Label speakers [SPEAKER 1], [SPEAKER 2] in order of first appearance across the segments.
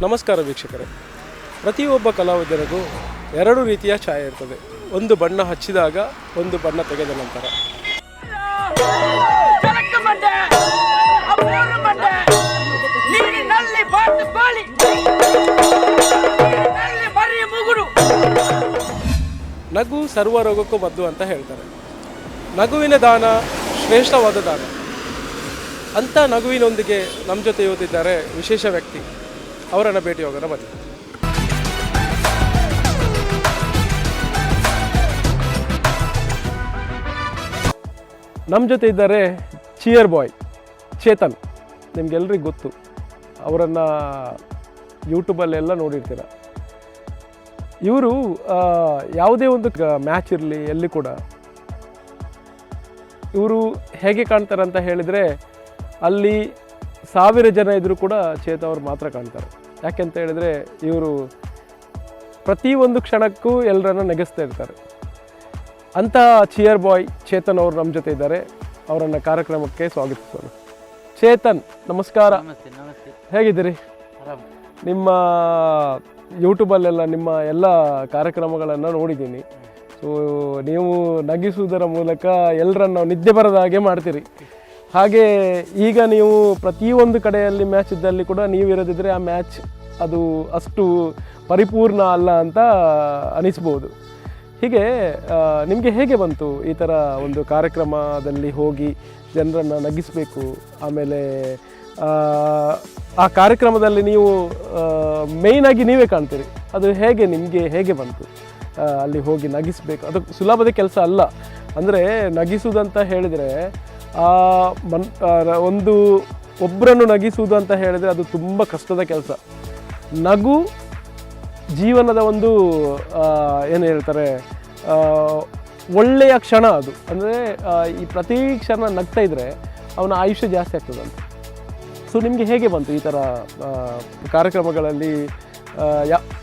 [SPEAKER 1] ನಮಸ್ಕಾರ ವೀಕ್ಷಕರೇ. ಪ್ರತಿಯೊಬ್ಬ ಕಲಾವಿದರಿಗೂ ಎರಡು ರೀತಿಯ ಛಾಯೆ ಇರ್ತದೆ. ಒಂದು ಬಣ್ಣ ಹಚ್ಚಿದಾಗ, ಒಂದು ಬಣ್ಣ ತೆಗೆದ ನಂತರ. ನಗು ಸರ್ವ ರೋಗಕ್ಕೂ ಮದ್ದು ಅಂತ ಹೇಳ್ತಾರೆ. ನಗುವಿನ ದಾನ ಶ್ರೇಷ್ಠವಾದ ದಾನ. ಅಂಥ ನಗುವಿನೊಂದಿಗೆ ನಮ್ಮ ಜೊತೆ ಇವತ್ತಿದ್ದಾರೆ ವಿಶೇಷ ವ್ಯಕ್ತಿ. ಅವರನ್ನು ಭೇಟಿ ಹೋಗೋಣ ಬನ್ನಿ. ನಮ್ಮ ಜೊತೆ ಇದ್ದಾರೆ ಚಿಯರ್ ಬಾಯ್ ಚೇತನ್. ನಿಮ್ಗೆಲ್ರಿಗೂ ಗೊತ್ತು, ಅವರನ್ನು ಯೂಟ್ಯೂಬಲ್ಲೆಲ್ಲ ನೋಡಿರ್ತೀರ. ಇವರು ಯಾವುದೇ ಒಂದು ಮ್ಯಾಚ್ ಇರಲಿ ಎಲ್ಲಿ ಕೂಡ ಇವರು ಹೇಗೆ ಕಾಣ್ತಾರೆ ಅಂತ ಹೇಳಿದರೆ, ಅಲ್ಲಿ 1000 ಜನ ಇದ್ದರೂ ಕೂಡ ಚೇತನ್ ಅವರು ಮಾತ್ರ ಕಾಣ್ತಾರೆ. ಯಾಕೆಂತ ಹೇಳಿದರೆ ಇವರು ಪ್ರತಿಯೊಂದು ಕ್ಷಣಕ್ಕೂ ಎಲ್ಲರನ್ನ ನಗಿಸ್ತಾ ಇರ್ತಾರೆ. ಅಂಥ ಚಿಯರ್ ಬಾಯ್ ಚೇತನ್ ಅವರು ನಮ್ಮ ಜೊತೆ ಇದ್ದಾರೆ. ಅವರನ್ನು ಕಾರ್ಯಕ್ರಮಕ್ಕೆ ಸ್ವಾಗತಿಸೋಣ. ಚೇತನ್, ನಮಸ್ಕಾರ.
[SPEAKER 2] ನಮಸ್ತೆ.
[SPEAKER 1] ಹೇಗಿದ್ದೀರಿ? ನಿಮ್ಮ ಯೂಟ್ಯೂಬಲ್ಲೆಲ್ಲ ನಿಮ್ಮ ಎಲ್ಲ ಕಾರ್ಯಕ್ರಮಗಳನ್ನು ನೋಡಿದ್ದೀನಿ. ಸೊ ನೀವು ನಗಿಸುವುದರ ಮೂಲಕ ಎಲ್ಲರನ್ನು ನಿದ್ದೆ ಬರದ ಹಾಗೆ ಮಾಡ್ತೀರಿ. ಹಾಗೆ ಈಗ ನೀವು ಪ್ರತಿಯೊಂದು ಕಡೆಯಲ್ಲಿ ಮ್ಯಾಚ್ ಇದ್ದಲ್ಲಿ ಕೂಡ ನೀವು ಇರೋದಿದ್ರೆ ಆ ಮ್ಯಾಚ್ ಅದು ಅಷ್ಟು ಪರಿಪೂರ್ಣ ಅಲ್ಲ ಅಂತ ಅನಿಸ್ಬೋದು. ಹೀಗೆ ನಿಮಗೆ ಹೇಗೆ ಬಂತು ಈ ಥರ ಒಂದು ಕಾರ್ಯಕ್ರಮದಲ್ಲಿ ಹೋಗಿ ಜನರನ್ನು ನಗಿಸಬೇಕು? ಆಮೇಲೆ ಆ ಕಾರ್ಯಕ್ರಮದಲ್ಲಿ ನೀವು ಮೇಯ್ನಾಗಿ ನೀವೇ ಕಾಣ್ತೀರಿ. ಅದು ಹೇಗೆ ನಿಮಗೆ ಹೇಗೆ ಬಂತು ಅಲ್ಲಿ ಹೋಗಿ ನಗಿಸಬೇಕು? ಅದು ಸುಲಭದ ಕೆಲಸ ಅಲ್ಲ. ಅಂದರೆ ನಗಿಸುವುದಂತ ಹೇಳಿದರೆ ಒಂದು ಒಬ್ಬರನ್ನು ನಗಿಸುವುದು ಅಂತ ಹೇಳಿದರೆ ಅದು ತುಂಬ ಕಷ್ಟದ ಕೆಲಸ. ನಗು ಜೀವನದ ಒಂದು ಏನು ಹೇಳ್ತಾರೆ, ಒಳ್ಳೆಯ ಕ್ಷಣ ಅದು. ಅಂದರೆ ಈ ಪ್ರತಿ ಕ್ಷಣ ನಗ್ತಾ ಇದ್ದರೆ ಅವನ ಆಯುಷ್ಯ ಜಾಸ್ತಿ ಆಗ್ತದಂತ. ಸೊ ನಿಮಗೆ ಹೇಗೆ ಬಂತು ಈ ಥರ ಕಾರ್ಯಕ್ರಮಗಳಲ್ಲಿ?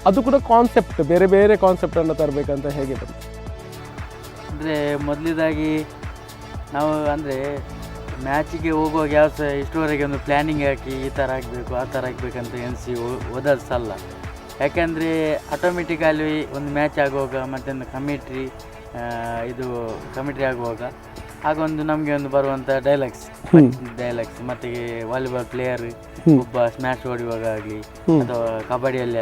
[SPEAKER 1] ಅದು ಕೂಡ ಕಾನ್ಸೆಪ್ಟ್, ಬೇರೆ ಬೇರೆ ಕಾನ್ಸೆಪ್ಟನ್ನು ತರಬೇಕಂತ ಹೇಗೆ ಬಂತು?
[SPEAKER 2] ಅಂದರೆ ಮೊದಲಿದಾಗಿ ನಾವು ಅಂದರೆ ಮ್ಯಾಚಿಗೆ ಹೋಗುವಾಗ ಯಾವ ಸಹ ಇಷ್ಟುವರೆಗೆ ಒಂದು ಪ್ಲ್ಯಾನಿಂಗ್ ಹಾಕಿ ಈ ಥರ ಆಗಬೇಕು ಆ ಥರ ಆಗಬೇಕಂತ ಎನಿಸಿ ಓದೋದು ಸಲ್ಲ. ಯಾಕೆಂದರೆ ಆಟೋಮೆಟಿಕಲಿ ಒಂದು ಮ್ಯಾಚ್ ಆಗುವಾಗ ಮತ್ತು ಕಮಿಟ್ರಿ ಆಗುವಾಗ ಆಗೊಂದು ನಮಗೆ ಒಂದು ಬರುವಂಥ ಡೈಲಾಗ್ಸ್ ಮತ್ತು ವಾಲಿಬಾಲ್ ಪ್ಲೇಯರ್ ಒಬ್ಬ ಸ್ಮ್ಯಾಶ್ ಹೊಡೆಯುವಾಗ ಆಗಲಿ ಅಥವಾ ಕಬಡ್ಡಿಯಲ್ಲಿ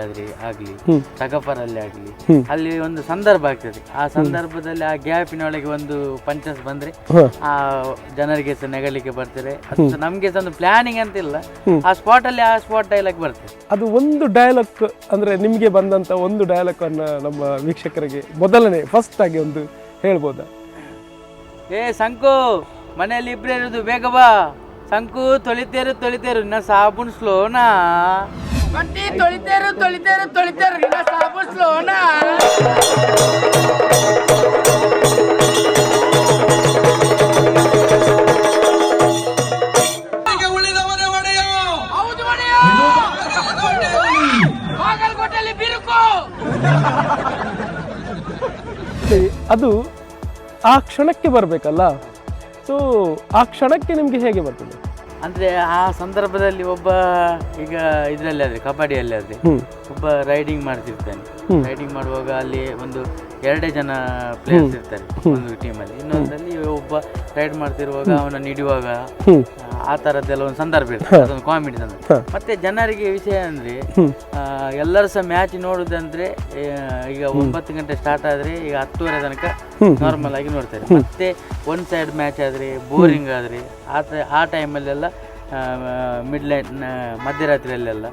[SPEAKER 2] ಆಗಲಿ ಟಗಫರಲ್ಲಿ ಆಗಲಿ ಅಲ್ಲಿ ಒಂದು ಸಂದರ್ಭ ಆಗ್ತದೆ. ಆ ಸಂದರ್ಭದಲ್ಲಿ ಆ ಗ್ಯಾಪಿನೊಳಗೆ ಒಂದು ಪಂಚಸ್ ಬಂದರೆ ಆ ಜನರಿಗೆ ಸಹ ನೆಗಲಿಕ್ಕೆ ಬರ್ತಾರೆ. ಅದು ನಮಗೆ ಸಹ ಒಂದು ಪ್ಲಾನಿಂಗ್ ಅಂತಿಲ್ಲ, ಆ ಸ್ಪಾಟಲ್ಲಿ ಆ ಸ್ಪಾಟ್ ಡೈಲಾಗ್ ಬರ್ತದೆ.
[SPEAKER 1] ಅದು ಒಂದು ಡೈಲಾಗ್ ಅಂದರೆ ನಿಮಗೆ ಬಂದಂಥ ಒಂದು ಡೈಲಾಗನ್ನು ನಮ್ಮ ವೀಕ್ಷಕರಿಗೆ ಮೊದಲನೇ ಫಸ್ಟ್ ಆಗಿ ಒಂದು ಹೇಳ್ಬೋದಾ?
[SPEAKER 2] ಏ ಸಂಕು, ಮನೆಯಲ್ಲಿ ಇಬ್ಬರೇ ಇರೋದು, ಬೇಗ ಬಾ. ಸಂಕು, ತೊಳಿತೇರು ಇನ್ನ ಸಾಬೂನ್ ಸ್ಲೋನಾ. ಬಟ್ಟಿ ತೊಳಿತೇರು ಇನ್ನ ಸಾಬೂನ್ ಸ್ಲೋನಾ. ಬಾಗಲಕೋಟೆಯಲ್ಲಿ ಬಿರುಕು.
[SPEAKER 1] ಅದು ಆ ಕ್ಷಣಕ್ಕೆ ಬರಬೇಕಲ್ಲ. ಸೊ ಆ ಕ್ಷಣಕ್ಕೆ ನಿಮಗೆ ಹೇಗೆ ಬರ್ತದೆ?
[SPEAKER 2] ಅಂದರೆ ಆ ಸಂದರ್ಭದಲ್ಲಿ ಒಬ್ಬ ಈಗ ಇದರಲ್ಲಿ ಆದರೆ ಕಬಡ್ಡಿಯಲ್ಲಿ ಆದರೆ ಒಬ್ಬ ರೈಡಿಂಗ್ ಮಾಡ್ತಿರ್ತಾನೆ. ರೈಡಿಂಗ್ ಮಾಡುವಾಗ ಅಲ್ಲಿ ಒಂದು 2 ಜನ ಪ್ಲೇಯರ್ಸ್ ಇರ್ತಾರೆ ಒಂದು ಟೀಮಲ್ಲಿ. ಇನ್ನೊಂದಲ್ಲಿ ಒಬ್ಬ ರೈಡ್ ಮಾಡ್ತಿರುವಾಗ ಅವನ ನೀಡುವಾಗ ಆ ಥರದ್ದೆಲ್ಲ ಒಂದು ಸಂದರ್ಭ ಇರ್ತದೆ. ಅದೊಂದು ಕಾಮಿಡಿ ಸಂದರ್ಭ. ಮತ್ತೆ ಜನರಿಗೆ ವಿಷಯ ಅಂದರೆ ಎಲ್ಲರೂ ಸಹ ಮ್ಯಾಚ್ ನೋಡೋದಂದ್ರೆ ಈಗ 9 ಗಂಟೆ ಸ್ಟಾರ್ಟ್ ಆದರೆ ಈಗ 10:30 ತನಕ ನಾರ್ಮಲ್ ಆಗಿ ನೋಡ್ತಾರೆ. ಮತ್ತೆ ಒನ್ ಸೈಡ್ ಮ್ಯಾಚ್ ಆದರೆ ಬೋರಿಂಗ್ ಆದರೆ ಆ ಟೈಮಲ್ಲೆಲ್ಲ ಮಿಡ್ ನೈಟ್ ಮಧ್ಯರಾತ್ರಿಯಲ್ಲೆಲ್ಲ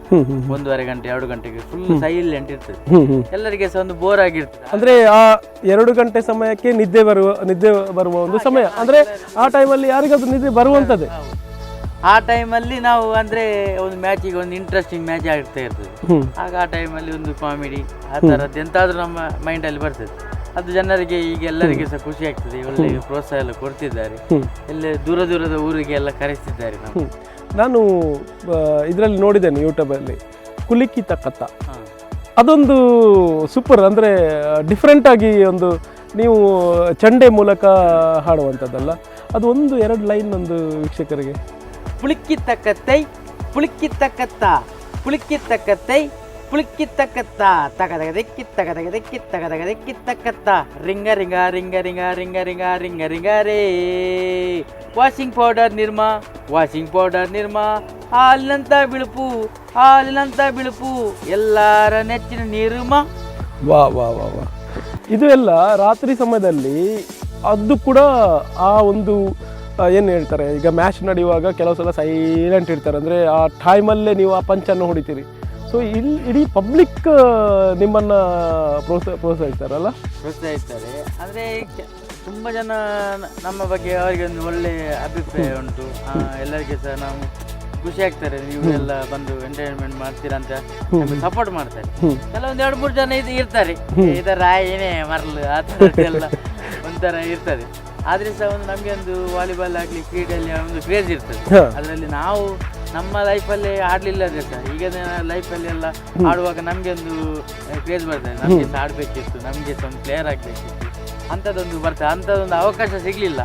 [SPEAKER 2] 1:30 ಗಂಟೆ 2 ಗಂಟೆಗೆ ಫುಲ್ ಸೈಲೆಂಟ್ ಇರ್ತದೆ. ಎಲ್ಲರಿಗೆ ಸಹ ಒಂದು ಬೋರ್ ಆಗಿರ್ತದೆ.
[SPEAKER 1] ಅಂದ್ರೆ ಆ 2 ಗಂಟೆ ಸಮಯಕ್ಕೆ ನಿದ್ದೆ ಬರುವ ಒಂದು ಸಮಯ. ಅಂದ್ರೆ ಆ ಟೈಮಲ್ಲಿ ಯಾರಿಗಾದ್ರೂ ನಿದ್ದೆ ಬರುವಂತದ್ದೇ.
[SPEAKER 2] ಆ ಟೈಮಲ್ಲಿ ನಾವು ಅಂದರೆ ಒಂದು ಮ್ಯಾಚಿಗೆ ಒಂದು ಇಂಟ್ರೆಸ್ಟಿಂಗ್ ಮ್ಯಾಚ್ ಆಗ್ತಾ ಇರ್ತದೆ. ಆಗ ಆ ಟೈಮಲ್ಲಿ ಒಂದು ಕಾಮಿಡಿ ಆ ಥರದ್ದು ಎಂತಾದರೂ ನಮ್ಮ ಮೈಂಡಲ್ಲಿ ಬರ್ತದೆ. ಅದು ಜನರಿಗೆ ಈಗ ಎಲ್ಲರಿಗೆ ಸಹ ಖುಷಿ ಆಗ್ತದೆ. ಒಳ್ಳೆ ಪ್ರೋತ್ಸಾಹ ಎಲ್ಲ ಕೊಡ್ತಿದ್ದಾರೆ. ಎಲ್ಲ ದೂರದ ಊರಿಗೆ ಎಲ್ಲ ಕರೆಸ್ತಿದ್ದಾರೆ.
[SPEAKER 1] ನಾನು ಇದರಲ್ಲಿ ನೋಡಿದ್ದೇನೆ ಯೂಟ್ಯೂಬಲ್ಲಿ, ಕುಲಿಕಿತ ಕಥಾ. ಅದೊಂದು ಸೂಪರ್. ಅಂದರೆ ಡಿಫ್ರೆಂಟ್ ಆಗಿ ಒಂದು ನೀವು ಚಂಡೆ ಮೂಲಕ ಹಾಡುವಂಥದ್ದಲ್ಲ, ಅದು 1-2 ಲೈನ್ ಒಂದು ವೀಕ್ಷಕರಿಗೆ.
[SPEAKER 2] ಪುಳಿಕ್ಕಿತ್ತ ಕತ್ತೈ ಪುಳಿಕ್ಕಿತ್ತ ಕತ್ತ ಪುಳಿಕ್ಕಿತ್ತಕ್ಕತ್ತೈ ಪುಳಿಕ್ಕಿತ್ತಕ್ಕತ್ತ ತಗದಗದಕ್ಕಿತ್ತಗದಗದಕ್ಕಿತ್ತಗದಗದಕ್ಕಿತ್ತಕ್ಕತ್ತ ರಿಂಗ ರಿಂಗ ರಿಂಗ ರಿಂಗ ರಿಂಗ ರಿಂಗ ರಿಂಗ ರಿಂಗ ರೇ ವಾಷಿಂಗ್ ಪೌಡರ್ ನಿರ್ಮಾ ಹಾಲಿನಂತ ಬಿಳುಪು ಎಲ್ಲರ ನೆಚ್ಚಿನ ನಿರ್ಮ.
[SPEAKER 1] ವಾ ವಾ ವಾ ವಾ. ಇದು ಎಲ್ಲ ರಾತ್ರಿ ಸಮಯದಲ್ಲಿ ಅದು ಕೂಡ ಆ ಒಂದು ಏನು ಹೇಳ್ತಾರೆ, ಈಗ ಮ್ಯಾಚ್ ನಡೆಯುವಾಗ ಕೆಲವು ಸಲ ಸೈಲೆಂಟ್ ಇರ್ತಾರೆ, ಅಂದರೆ ಆ ಟೈಮಲ್ಲೇ ನೀವು ಆ ಪಂಚನ್ನು ಹೊಡಿತೀರಿ. ಸೊ ಇಲ್ಲಿ ಇಡೀ ಪಬ್ಲಿಕ್ ನಿಮ್ಮನ್ನು ಪ್ರೋತ್ಸಾಹಿಸ್ತಾರಲ್ಲ?
[SPEAKER 2] ಪ್ರೋತ್ಸಾಹಿಸ್ತಾರೆ. ಅಂದರೆ ತುಂಬ ಜನ ನಮ್ಮ ಬಗ್ಗೆ ಅವರಿಗೆ ಒಂದು ಒಳ್ಳೆಯ ಅಭಿಪ್ರಾಯ ಉಂಟು. ಎಲ್ಲರಿಗೆ ಸಹ ನಾವು ಖುಷಿ ಆಗ್ತಾರೆ, ನೀವು ಎಲ್ಲ ಬಂದು ಎಂಟರ್ಟೈನ್ಮೆಂಟ್ ಮಾಡ್ತೀರಾ ಅಂತ ಸಪೋರ್ಟ್ ಮಾಡ್ತಾರೆ. ಕೆಲವೊಂದು 2-3 ಜನ ಇರ್ತಾರೆ, ಇದರ ಏನೇ ಮರಳು ಆ ಥರದ್ದೆಲ್ಲ ಒಂಥರ ಇರ್ತದೆ. ಆದ್ರೆ ಸಹ ಒಂದು ನಮಗೆ ಒಂದು ವಾಲಿಬಾಲ್ ಆಗಲಿ ಕ್ರೀಡೆಯಲ್ಲಿ ಒಂದು ಕ್ರೇಜ್ ಇರ್ತದೆ. ಅದರಲ್ಲಿ ನಾವು ನಮ್ಮ ಲೈಫಲ್ಲಿ ಆಡಲಿಲ್ಲ ಅಂದರೆ ಸಹ ಈಗ ಲೈಫಲ್ಲಿ ಎಲ್ಲ ಆಡುವಾಗ ನಮಗೆ ಒಂದು ಕ್ರೇಜ್ ಬರ್ತದೆ, ನಮಗೆ ಸಹ ಆಡಬೇಕಿತ್ತು, ನಮಗೆ ಸಹ ಒಂದು ಪ್ಲೇಯರ್ ಆಗಬೇಕಿತ್ತು, ಅಂಥದ್ದೊಂದು ಬರ್ತದೆ. ಅಂಥದ್ದೊಂದು ಅವಕಾಶ ಸಿಗಲಿಲ್ಲ.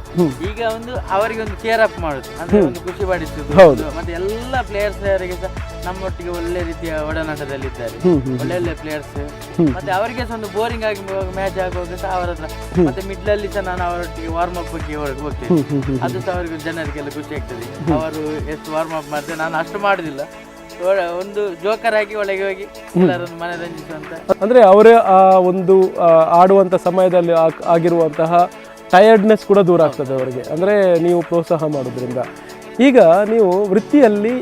[SPEAKER 2] ಈಗ ಒಂದು ಅವರಿಗೆ ಒಂದು ಚೇರ್ ಅಪ್ ಮಾಡೋದು ಅಂದರೆ ಒಂದು ಖುಷಿ ಪಡಿಸುದು. ಮತ್ತೆ ಎಲ್ಲ ಪ್ಲೇಯರ್ಸ್ ಅವರಿಗೆ ಸಹ ನಮ್ಮೊಟ್ಟಿಗೆ ಒಳ್ಳೆ ರೀತಿಯ ಒಡನಾಟದಲ್ಲಿದ್ದಾರೆ, ಒಳ್ಳೆ ಪ್ಲೇಯರ್ಸ್. ಮತ್ತೆ ಅವರಿಗೆ ಸಹ ಒಂದು ಬೋರಿಂಗ್ ಆಗಿ ಮ್ಯಾಚ್ ಆಗುವಾಗ ಸಹ ಅವರ ಹತ್ರ ಮತ್ತೆ ಮಿಡ್ಲಲ್ಲಿ ಸಹ ನಾನು ಅವರೊಟ್ಟಿಗೆ ವಾರ್ಮ್ ಅಪ್ ಬಗ್ಗೆ ಹೋಗ್ತೇನೆ. ಅದು ಸಹ ಅವರಿಗೆ ಜನರಿಗೆಲ್ಲ ಖುಷಿ ಆಗ್ತದೆ. ಅವರು ಎಷ್ಟು ವಾರ್ಮ್ ಅಪ್ ಮಾಡ್ತೇವೆ, ನಾನು ಅಷ್ಟು ಮಾಡುದಿಲ್ಲ, ಒಂದು ಜೋಕರ್ ಆಗಿ ಒಳಗೆ ಹೋಗಿ ಎಲ್ಲರನ್ನು ಮನರಂಜಿಸುವಂತ.
[SPEAKER 1] ಅಂದರೆ ಅವರೇ ಆ ಒಂದು ಆಡುವಂಥ ಸಮಯದಲ್ಲಿ ಆಗಿರುವಂತಹ ಟಯರ್ಡ್ನೆಸ್ ಕೂಡ ದೂರ ಆಗ್ತದೆ ಅವರಿಗೆ, ಅಂದರೆ ನೀವು ಪ್ರೋತ್ಸಾಹ ಮಾಡೋದ್ರಿಂದ. ಈಗ ನೀವು ವೃತ್ತಿಯಲ್ಲಿ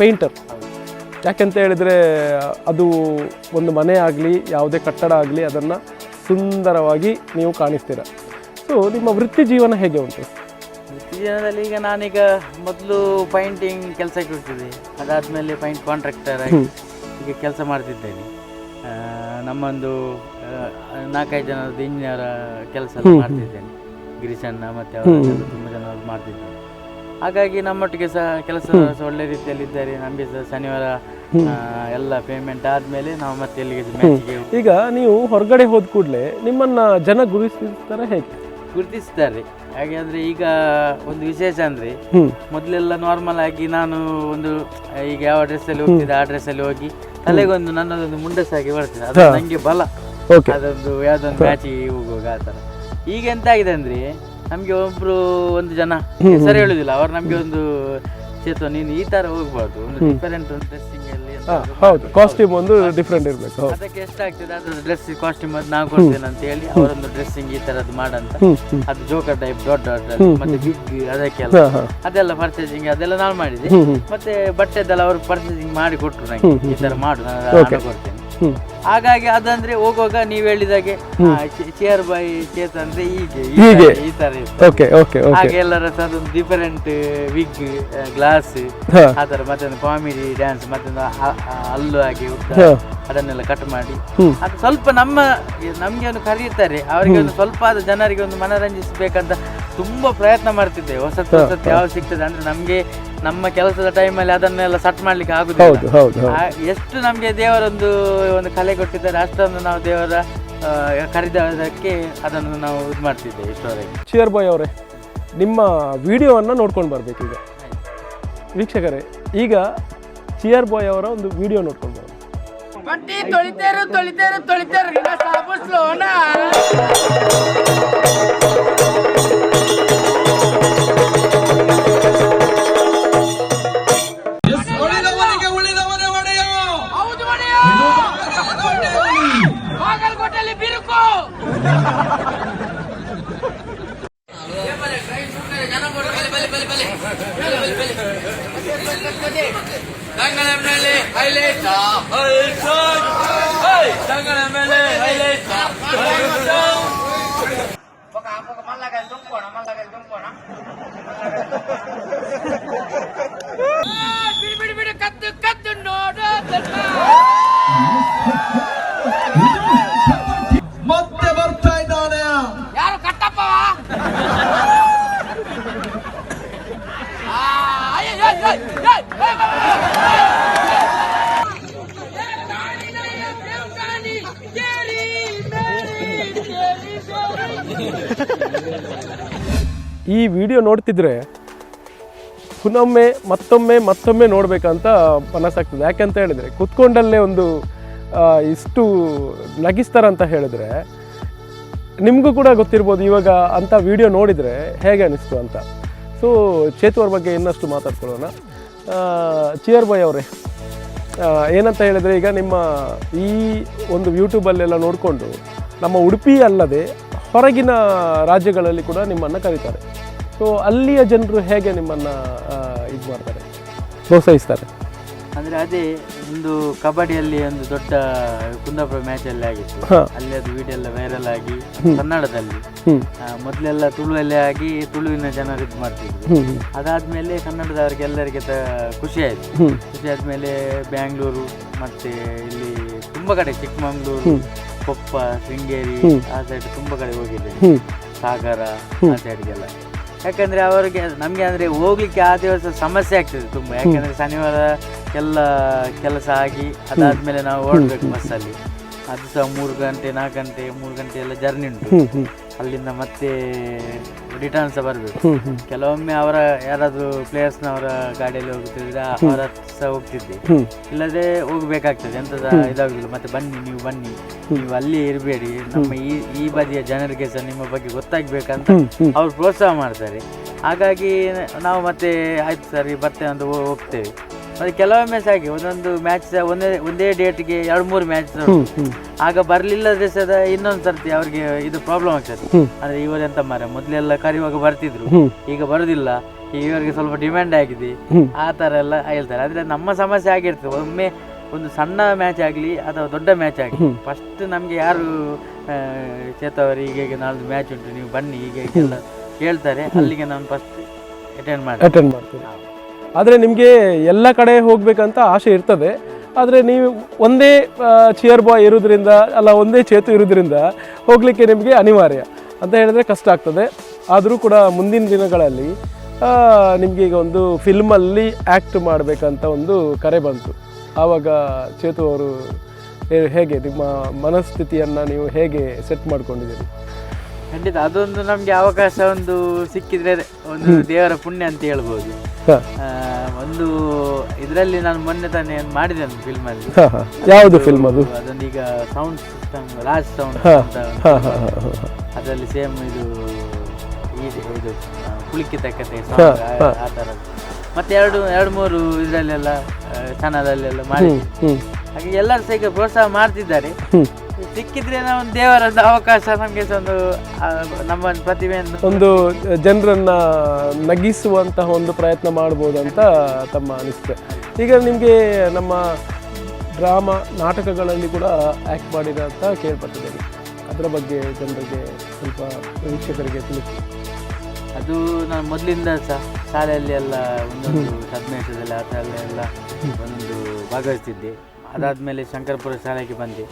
[SPEAKER 1] ಪೇಂಟರ್, ಯಾಕೆಂತ ಹೇಳಿದರೆ ಅದು ಒಂದು ಮನೆ ಆಗಲಿ ಯಾವುದೇ ಕಟ್ಟಡ ಆಗಲಿ ಅದನ್ನು ಸುಂದರವಾಗಿ ನೀವು ಕಾಣಿಸ್ತೀರ. ಸೊ ನಿಮ್ಮ ವೃತ್ತಿ ಜೀವನ ಹೇಗೆ ಉಂಟು?
[SPEAKER 2] ವೃತ್ತಿ ಜೀವನದಲ್ಲಿ ಈಗ ನಾನೀಗ ಮೊದಲು ಪೈಂಟಿಂಗ್ ಕೆಲಸಕ್ಕೆ ಹೋಗ್ತಿದ್ದೆ, ಅದಾದಮೇಲೆ ಪೈಂಟ್ ಕಾಂಟ್ರಾಕ್ಟರ್ ಆಗಿ ಈಗ ಕೆಲಸ ಮಾಡ್ತಿದ್ದೇನೆ. ನಮ್ಮೊಂದು 4-5 ಜನರದ್ದು ಇಂಜಿನಿಯರ್ ಕೆಲಸ ಮಾಡ್ತಿದ್ದೇನೆ, ಗಿರೀಶಣ್ಣ ಮತ್ತು ಅವರೆಲ್ಲ ತುಂಬ ಜನ ಮಾಡ್ತಿದ್ದೇನೆ. ಹಾಗಾಗಿ ನಮ್ಮೊಟ್ಟಿಗೆ ಸಹ ಕೆಲಸ ಒಳ್ಳೆ ರೀತಿಯಲ್ಲಿ ಇದ್ದಾರೆ. ನಮಗೆ ಸಹ ಶನಿವಾರ ಎಲ್ಲ ಪೇಮೆಂಟ್ ಆದಮೇಲೆ ನಾವು ಮತ್ತೆ ಎಲ್ಲಿಗೆ ಮ್ಯಾಚಿಗೆ.
[SPEAKER 1] ಈಗ ನೀವು ಹೊರಗಡೆ ಹೋದ ಕೂಡಲೇ ನಿಮ್ಮನ್ನು ಜನ ಗುರುತಿಸ್ತಾರೆ, ಹೇಗೆ
[SPEAKER 2] ಗುರುತಿಸ್ತಾರೆ? ಹಾಗೆ ಅಂದರೆ ಈಗ ಒಂದು ವಿಶೇಷ ಅಂದರೆ ಮೊದಲೆಲ್ಲ ನಾರ್ಮಲ್ ಆಗಿ ನಾನು ಒಂದು ಈಗ ಯಾವ ಡ್ರೆಸ್ಸಲ್ಲಿ ಹೋಗ್ತಿದ್ದೆ ಆ ಡ್ರೆಸ್ಸಲ್ಲಿ ಹೋಗಿ ತಲೆಗೊಂದು ನನ್ನದೊಂದು ಮುಂಡಸಾಗಿ ಬರ್ತದೆ, ಅದು ನನಗೆ ಬಲ, ಅದೊಂದು ಯಾವುದೊಂದು ಮ್ಯಾಚಿಗೆ ಹೋಗುವಾಗ ಆ ಥರ. ಈಗ ಎಂತ ಆಗಿದೆ ಅಂದರೆ ನಮಗೆ ಒಂದು ಜನ ಹೆಸರು ಹೇಳುದಿಲ್ಲ, ಅವ್ರು ನಮಗೆ ಒಂದು ಚೇತೋ ನೀನು ಈ ಥರ ಹೋಗ್ಬಾರ್ದು, ಒಂದು ಡಿಫರೆಂಟ್ ಒಂದು ಡ್ರೆಸ್ಸಿಂಗ್ ಅಲ್ಲಿ
[SPEAKER 1] ಹೌದು ಕಾಸ್ಟ್ಯೂಮ್ ಒಂದು ಡಿಫ್ರೆಂಟ್ ಇರಬೇಕು,
[SPEAKER 2] ಅದಕ್ಕೆ ಎಷ್ಟಾಗ್ತದೆ ಅದ್ರ ಡ್ರೆಸ್ ಕಾಸ್ಟ್ಯೂಮ್ ಅದು ನಾವು ಕೊಡ್ತೇನೆ ಅಂತ ಹೇಳಿ ಅವರೊಂದು ಡ್ರೆಸ್ಸಿಂಗ್ ಈ ಥರದ್ದು ಮಾಡಂತ. ಅದು ಜೋಕರ್ ಟೈಪ್ ದೊಡ್ಡ ಮತ್ತೆ ಬಿಗ್ ಅದಕ್ಕೆಲ್ಲ ಅದೆಲ್ಲ ಪರ್ಚೇಸಿಂಗ್ ಅದೆಲ್ಲ ನಾನು ಮಾಡಿದೆ. ಮತ್ತೆ ಬಟ್ಟೆದೆಲ್ಲ ಅವರು ಪರ್ಚೇಸಿಂಗ್ ಮಾಡಿ ಕೊಟ್ಟರು ನಂಗೆ, ಈ ಥರ ಮಾಡು ನಾನು ಹಣ ಕೊಡ್ತೇನೆ. ಹಾಗಾಗಿ ಅದಂದ್ರೆ ಹೋಗುವಾಗ ನೀವು ಹೇಳಿದಾಗೆ ಚೇರ್ ಬೈ ಚೇತ ಅಂದ್ರೆ ಹೀಗೆ ಈ ತರ ಹಾಗೆ ಎಲ್ಲರ ಅದೊಂದು ಡಿಫರೆಂಟ್ ವಿಗ್ ಗ್ಲಾಸ್ ಆ ತರ, ಮತ್ತೆ ಒಂದು ಕಾಮಿಡಿ ಡ್ಯಾನ್ಸ್, ಮತ್ತೆ ಹಲ್ಲು ಆಗಿ ಅದನ್ನೆಲ್ಲ ಕಟ್ ಮಾಡಿ ಅದು ಸ್ವಲ್ಪ ನಮ್ಗೆ ಒಂದು ಕರೀತಾರೆ, ಅವರಿಗೆ ಒಂದು ಸ್ವಲ್ಪ ಆದ ಜನರಿಗೆ ಒಂದು ಮನರಂಜಿಸಬೇಕಂತ ತುಂಬಾ ಪ್ರಯತ್ನ ಮಾಡ್ತಿದ್ದೆ. ಹೊಸತ್ತು ಯಾವ್ದು ಸಿಗ್ತದೆ ಅಂದ್ರೆ ನಮ್ಗೆ ನಮ್ಮ ಕೆಲಸದ ಟೈಮಲ್ಲಿ ಅದನ್ನೆಲ್ಲ ಸಟ್ ಮಾಡ್ಲಿಕ್ಕೆ ಆಗುದಿಲ್ಲ. ಎಷ್ಟು ನಮ್ಗೆ ದೇವರೊಂದು ಕಲೆ ಕೊಟ್ಟಿದ್ದಾರೆ ಅಷ್ಟೊಂದು ನಾವು ದೇವರ ಕರೆದಕ್ಕೆ ಅದನ್ನು ನಾವು ಇದು ಮಾಡ್ತಿದ್ದೇವೆ ಇಷ್ಟವರೆಗೆ.
[SPEAKER 1] ಚಿಯರ್ ಬಾಯ್ ಅವರೇ, ನಿಮ್ಮ ವಿಡಿಯೋವನ್ನು ನೋಡ್ಕೊಂಡು ಬರ್ಬೇಕು. ಈಗ ವೀಕ್ಷಕರೇ, ಈಗ ಚಿಯರ್ ಬಾಯ್ ಅವರ ಒಂದು ವಿಡಿಯೋ ನೋಡ್ಕೊಂಡು ಬರ್ಬೇಕು.
[SPEAKER 3] ಬಟ್ಟಿ ತೊಳಿತೇರು ಸಾಬು ಸ್ಲೋನ ಬಾಗಲಕೋಟೆಯಲ್ಲಿ ಬಿರುಕು. ಬಿಡಿ ಕದ್ದು ಕದ್ದು ನೋಡು
[SPEAKER 4] ಮತ್ತೆ ಬರ್ತಾ ಇದ್ದಾನೆ
[SPEAKER 3] ಯಾರು ಕಟ್ಟಪ್ಪ.
[SPEAKER 1] ಈ ವಿಡಿಯೋ ನೋಡ್ತಿದ್ರೆ ಮತ್ತೊಮ್ಮೆ ನೋಡಬೇಕಂತ ಮನಸ್ಸಾಗ್ತದೆ. ಯಾಕೆಂತ ಹೇಳಿದರೆ ಕುತ್ಕೊಂಡಲ್ಲೇ ಒಂದು ಇಷ್ಟು ನಗಿಸ್ತಾರಂತ ಹೇಳಿದ್ರೆ ನಿಮಗೂ ಕೂಡ ಗೊತ್ತಿರ್ಬೋದು ಇವಾಗ ಅಂಥ ವಿಡಿಯೋ ನೋಡಿದರೆ ಹೇಗೆ ಅನಿಸ್ತು ಅಂತ. ಸೊ ಚೇತು ಅವ್ರ ಬಗ್ಗೆ ಇನ್ನಷ್ಟು ಮಾತಾಡ್ಕೊಳ್ಳೋಣ. ಚಿಯರ್ ಬಾಯ್ ಅವರೇ, ಏನಂತ ಹೇಳಿದರೆ ಈಗ ನಿಮ್ಮ ಈ ಒಂದು ಯೂಟ್ಯೂಬಲ್ಲೆಲ್ಲ ನೋಡಿಕೊಂಡು ನಮ್ಮ ಉಡುಪಿ ಅಲ್ಲದೆ ಹೊರಗಿನ ರಾಜ್ಯಗಳಲ್ಲಿ ಕೂಡ ನಿಮ್ಮನ್ನು ಕರೀತಾರೆ. ಸೊ ಅಲ್ಲಿಯ ಜನರು ಹೇಗೆ ನಿಮ್ಮನ್ನು ಇದು ಮಾಡ್ತಾರೆ, ಪ್ರೋತ್ಸಾಹಿಸ್ತಾರೆ?
[SPEAKER 2] ಅಂದರೆ ಅದೇ ಒಂದು ಕಬಡ್ಡಿಯಲ್ಲಿ ಒಂದು ದೊಡ್ಡ ಕುಂದಾಪುರ ಮ್ಯಾಚಲ್ಲಿ ಆಗಿತ್ತು. ಅಲ್ಲಿ ಅದು ವಿಡಿಯೋ ಎಲ್ಲ ವೈರಲ್ ಆಗಿ ಕನ್ನಡದಲ್ಲಿ ಮೊದಲೆಲ್ಲ ತುಳುವಲ್ಲೇ ಆಗಿ ತುಳುವಿನ ಜನರು ಇದು ಮಾಡ್ತಿದ್ರು. ಅದಾದ್ಮೇಲೆ ಕನ್ನಡದವರಿಗೆಲ್ಲರಿಗೆ ಖುಷಿ ಆಯಿತು. ಖುಷಿ ಆದ್ಮೇಲೆ ಬ್ಯಾಂಗ್ಳೂರು ಮತ್ತೆ ಇಲ್ಲಿ ತುಂಬ ಕಡೆ ಚಿಕ್ಕಮಂಗ್ಳೂರು, ಕೊಪ್ಪ, ಶೃಂಗೇರಿ ಆ ಸೈಡ್ ತುಂಬ ಕಡೆ ಹೋಗಿದ್ದೇನೆ, ಸಾಗರ ಆ ಸೈಡ್ಗೆಲ್ಲ. ಯಾಕಂದರೆ ಅವರಿಗೆ ನಮಗೆ ಅಂದರೆ ಹೋಗ್ಲಿಕ್ಕೆ ಆ ದಿವಸ ಸಮಸ್ಯೆ ಆಗ್ತದೆ ತುಂಬ. ಯಾಕಂದರೆ ಶನಿವಾರ ಎಲ್ಲ ಕೆಲಸ ಆಗಿ ಅದಾದಮೇಲೆ ನಾವು ಓಡಬೇಕು ಬಸ್ಸಲ್ಲಿ. ಅದು ಸಹ 3 ಗಂಟೆ 4 ಗಂಟೆ 3 ಗಂಟೆ ಎಲ್ಲ ಜರ್ನಿ ಉಂಟು. ಅಲ್ಲಿಂದ ಮತ್ತೆ ರಿಟರ್ನ್ ಸಹ ಬರಬೇಕು. ಕೆಲವೊಮ್ಮೆ ಅವರ ಯಾರಾದರೂ ಪ್ಲೇಯರ್ಸ್ನವರ ಗಾಡಿಯಲ್ಲಿ ಹೋಗ್ತಿದ್ರೆ ಅವರ ಸಹ ಹೋಗ್ತಿದ್ದೆ, ಇಲ್ಲದೆ ಹೋಗ್ಬೇಕಾಗ್ತದೆ. ಎಂಥದ ಇದಾಗುದಿಲ್ಲ. ಮತ್ತೆ ನೀವು ಬನ್ನಿ, ನೀವು ಅಲ್ಲಿ ಇರಬೇಡಿ, ನಮ್ಮ ಈ ಬದಿಯ ಜನರಿಗೆ ಸಹ ನಿಮ್ಮ ಬಗ್ಗೆ ಗೊತ್ತಾಗಬೇಕಂತ ಅವ್ರು ಪ್ರೋತ್ಸಾಹ ಮಾಡ್ತಾರೆ. ಹಾಗಾಗಿ ನಾವು ಮತ್ತೆ ಆಯ್ತು ಸರಿ ಬರ್ತೇವೆ ಅಂತ ಹೋಗ್ತೇವೆ. ಮತ್ತೆ ಕೆಲವೊಮ್ಮೆ ಸಹ ಹಾಗೆ ಒಂದೊಂದು ಮ್ಯಾಚ್ ಸಹ ಒಂದೇ ಡೇಟ್ಗೆ 2-3 ಮ್ಯಾಚ್ ಆಗ ಬರಲಿಲ್ಲದ್ರೆ ಸಹ ಇನ್ನೊಂದು ಸರ್ತಿ ಅವ್ರಿಗೆ ಇದು ಪ್ರಾಬ್ಲಮ್ ಆಗ್ತದೆ. ಅಂದ್ರೆ ಇವರೆಂತ ಮಾರ್ರೆ ಮೊದಲೆಲ್ಲ ಕರೆಯುವಾಗ ಬರ್ತಿದ್ರು, ಈಗ ಬರುದಿಲ್ಲ, ಈಗ ಇವರಿಗೆ ಸ್ವಲ್ಪ ಡಿಮ್ಯಾಂಡ್ ಆಗಿದೆ, ಆ ಥರ ಎಲ್ಲ ಹೇಳ್ತಾರೆ. ಆದರೆ ನಮ್ಮ ಸಮಸ್ಯೆ ಆಗಿರ್ತದೆ. ಒಮ್ಮೆ ಒಂದು ಸಣ್ಣ ಮ್ಯಾಚ್ ಆಗಲಿ ಅಥವಾ ದೊಡ್ಡ ಮ್ಯಾಚ್ ಆಗಲಿ, ಫಸ್ಟ್ ನಮಗೆ ಯಾರು ಚೇತವರು ಹೀಗೆ ನಾಳ್ದು ಮ್ಯಾಚ್ ಉಂಟು ನೀವು ಬನ್ನಿ ಹೀಗೆಲ್ಲ ಹೇಳ್ತಾರೆ, ಅಲ್ಲಿಗೆ ನಾನು ಫಸ್ಟ್ ಅಟೆಂಡ್ ಮಾಡ್ತೀನಿ.
[SPEAKER 1] ಆದರೆ ನಿಮಗೆ ಎಲ್ಲ ಕಡೆ ಹೋಗಬೇಕಂತ ಆಸೆ ಇರ್ತದೆ. ಆದರೆ ನೀವು ಒಂದೇ ಚಿಯರ್ ಬಾಯ್ ಇರೋದ್ರಿಂದ ಅಲ್ಲ ಒಂದೇ ಚೇತು ಇರೋದ್ರಿಂದ ಹೋಗಲಿಕ್ಕೆ ನಿಮಗೆ ಅನಿವಾರ್ಯ ಅಂತ ಹೇಳಿದ್ರೆ ಕಷ್ಟ ಆಗ್ತದೆ. ಆದರೂ ಕೂಡ ಮುಂದಿನ ದಿನಗಳಲ್ಲಿ ನಿಮಗೆ ಈಗ ಒಂದು ಫಿಲ್ಮಲ್ಲಿ ಆ್ಯಕ್ಟ್ ಮಾಡಬೇಕಂತ ಒಂದು ಕರೆ ಬಂತು. ಆವಾಗ ಚೇತು ಅವರು ಹೇಗೆ ನಿಮ್ಮ ಮನಸ್ಥಿತಿಯನ್ನು ನೀವು ಹೇಗೆ ಸೆಟ್ ಮಾಡ್ಕೊಂಡಿದ್ದೀರಿ?
[SPEAKER 2] ಖಂಡಿತ ಅದೊಂದು ನಮಗೆ ಅವಕಾಶ ಒಂದು ಸಿಕ್ಕಿದ್ರೆ ಒಂದು ದೇವರ ಪುಣ್ಯ ಅಂತ ಹೇಳ್ಬೋದು. ಒಂದು ಇದರಲ್ಲಿ ನಾನು ಮೊನ್ನೆ ತಾನೇ ಮಾಡಿದ್ದೇನೆ ಫಿಲ್ಮಲ್ಲಿ.
[SPEAKER 1] ಯಾವುದು ಫಿಲ್ಮ್ ಅದು?
[SPEAKER 2] ಅದೊಂದೀಗ ಸೌಂಡ್ ಸಿಸ್ಟಮ್ ರಾಜ್ ಸೌಂಡ್ ಅಂತ ಅದರಲ್ಲಿ ಸೇಮ್ ಇದು ಕುಳಿಕೆ ತಕ್ಕತೆ ಆ ಥರ. ಮತ್ತೆ 2-3 ಇದರಲ್ಲೆಲ್ಲ ಚಾನಲಲ್ಲೆಲ್ಲ ಮಾಡಿದ್ವಿ. ಹಾಗೆ ಎಲ್ಲರೂ ಸಹ ಈಗ ಪ್ರೋತ್ಸಾಹ ಮಾಡ್ತಿದ್ದಾರೆ. ಸಿಕ್ಕಿದ್ರೆ ನಾವು ಒಂದು ದೇವರದ್ದು ಅವಕಾಶ ನಮಗೆ ಒಂದು ನಮ್ಮ ಪ್ರತಿಭೆಯನ್ನು
[SPEAKER 1] ಒಂದು ಜನರನ್ನ ನಗಿಸುವಂತಹ ಒಂದು ಪ್ರಯತ್ನ ಮಾಡ್ಬೋದು ಅಂತ ತಮ್ಮ ಅನಿಸಿಕೆ. ಈಗ ನಿಮಗೆ ನಮ್ಮ ಡ್ರಾಮಾ ನಾಟಕಗಳಲ್ಲಿ ಕೂಡ ಆ್ಯಕ್ಟ್ ಮಾಡಿದ ಅಂತ ಕೇಳ್ಪಟ್ಟಿದ್ದೇನೆ. ಅದರ ಬಗ್ಗೆ ಜನರಿಗೆ ಸ್ವಲ್ಪ ವೀಕ್ಷಕರಿಗೆ ತಿಳಿಸಿ.
[SPEAKER 2] ಅದು ನಾನು ಮೊದಲಿಂದ ಸಹ ಶಾಲೆಯಲ್ಲಿ ಎಲ್ಲ ಒಂದೊಂದು ಸನ್ನಿವೇಶದಲ್ಲಿ ಆ ಥರ ಎಲ್ಲ ಒಂದೊಂದು ಭಾಗವಹಿಸ್ತಿದ್ದೆ. ಅದಾದಮೇಲೆ ಶಂಕರಪುರ ಶಾಲೆಗೆ ಬಂದೆ.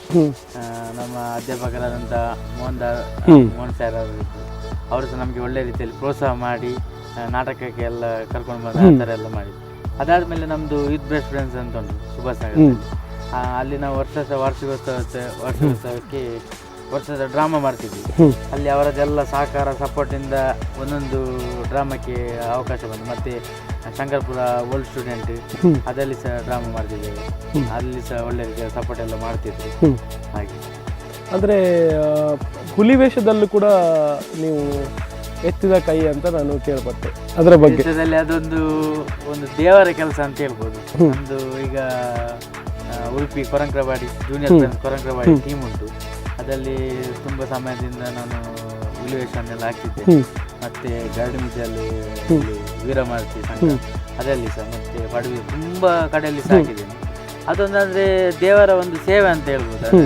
[SPEAKER 2] ನಮ್ಮ ಅಧ್ಯಾಪಕರಾದಂಥ ಮೋಹನ್ ಸರ್ ಅವರು ಸಹ ನಮಗೆ ಒಳ್ಳೆ ರೀತಿಯಲ್ಲಿ ಪ್ರೋತ್ಸಾಹ ಮಾಡಿ ನಾಟಕಕ್ಕೆ ಎಲ್ಲ ಕರ್ಕೊಂಡು ಬಂದು ಆ ಥರ ಎಲ್ಲ ಮಾಡಿದ್ವಿ. ಅದಾದಮೇಲೆ ನಮ್ಮದು ಯೂತ್ ಬೆಸ್ಟ್ ಫ್ರೆಂಡ್ಸ್ ಅಂತ ಉಂಟು ಸುಭಾಷ್ ನಗರದಲ್ಲಿ. ಅಲ್ಲಿ ನಾವು ವರ್ಷೋತ್ಸವಕ್ಕೆ ವರ್ಷದ ಡ್ರಾಮಾ ಮಾಡ್ತಿದ್ವಿ. ಅಲ್ಲಿ ಅವರದ್ದೆಲ್ಲ ಸಹಕಾರ ಸಪೋರ್ಟಿಂದ ಒಂದೊಂದು ಡ್ರಾಮಕ್ಕೆ ಅವಕಾಶ ಬಂತು. ಮತ್ತು ಶಂಕರಪುರ ಓಲ್ಡ್ ಸ್ಟೂಡೆಂಟ್ ಅದರಲ್ಲಿ ಸಹ ಡ್ರಾಮಾ ಮಾಡ್ತಿದ್ದೇವೆ. ಅಲ್ಲಿ ಸಹ ಒಳ್ಳೆ ರೀತಿಯ ಸಪೋರ್ಟ್ ಎಲ್ಲ ಮಾಡ್ತಿದ್ವಿ. ಹಾಗೆ
[SPEAKER 1] ಅಂದರೆ ಹುಲಿ ವೇಷದಲ್ಲೂ ಕೂಡ ನೀವು ಎತ್ತಿದ ಕೈ ಅಂತ ನಾನು ಕೇಳ್ಪಟ್ಟೆ. ಅದರ ಬಗ್ಗೆ
[SPEAKER 2] ಅದೊಂದು ದೇವರ ಕೆಲಸ ಅಂತ ಹೇಳ್ಬೋದು. ಒಂದು ಈಗ ಉಡುಪಿ ಕೊರಂಕ್ರವಾಡಿ ಜೂನಿಯರ್ ಫ್ರೆಂಡ್ಸ್ ಕೊರಂಕ್ರವಾಡಿ ಟೀಮ್ ಉಂಟು. ಅದರಲ್ಲಿ ತುಂಬ ಸಮಯದಿಂದ ನಾನು ಹುಲಿವೇಷನ್ನೆಲ್ಲ ಹಾಕ್ತಿದ್ದೆ. ಮತ್ತು ಗರಡುಮಿದ್ದಲ್ಲಿ ವೀರಮಾರ್ತಿ ಸಂಘ ಅದರಲ್ಲಿ ಸಹ, ಮತ್ತು ಪಡುವೆ ತುಂಬ ಕಡೆಯಲ್ಲಿ ಸಹ ಹಾಕಿದ್ದೇನೆ. ಅದೊಂದಂದರೆ ದೇವರ ಒಂದು ಸೇವೆ ಅಂತ ಹೇಳ್ಬೋದು.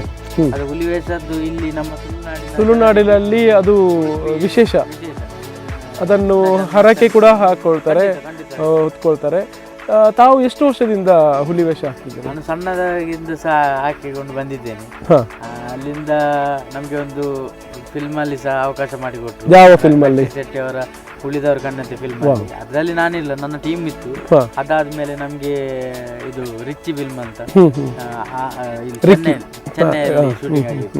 [SPEAKER 2] ಅದು ಹುಲಿವೇಷದ್ದು ಇಲ್ಲಿ ನಮ್ಮ
[SPEAKER 1] ತುಳುನಾಡಿನಲ್ಲಿ ಅದು ವಿಶೇಷ. ಅದನ್ನು ಹರಕೆ ಕೂಡ ಹಾಕ್ಕೊಳ್ತಾರೆ, ಹೊತ್ಕೊಳ್ತಾರೆ. ತಾವು ಎಷ್ಟು ವರ್ಷದಿಂದ ಹುಲಿವೇಷ ಹಾಕ್ತಿದ್ದೀರಿ?
[SPEAKER 2] ನಾನು ಸಣ್ಣದಾಗಿಂದ ಸಹ ಹಾಕಿಕೊಂಡು ಬಂದಿದ್ದೇನೆ. ಅಲ್ಲಿಂದ ನಮಗೆ ಒಂದು ಫಿಲ್ಮಲ್ಲಿ ಸಹ ಅವಕಾಶ ಮಾಡಿಕೊಟ್ರು.
[SPEAKER 1] ಯಾವ ಫಿಲ್ಮಲ್ಲಿ?
[SPEAKER 2] ಶೆಟ್ಟಿ ಅವರ ಉಳಿದವರು ಕಣ್ಣಂತೆ ಫಿಲ್ಮ್. ಅದರಲ್ಲಿ ನಾನಿಲ್ಲ, ನನ್ನ ಟೀಮ್ ಇತ್ತು. ಅದಾದ್ಮೇಲೆ ನಮಗೆ ಇದು ರಿಚಿ ಫಿಲ್ಮ್ ಅಂತ ಚೆನ್ನೈಯಲ್ಲಿ ಶೂಟಿಂಗ್ ಆಗಿತ್ತು.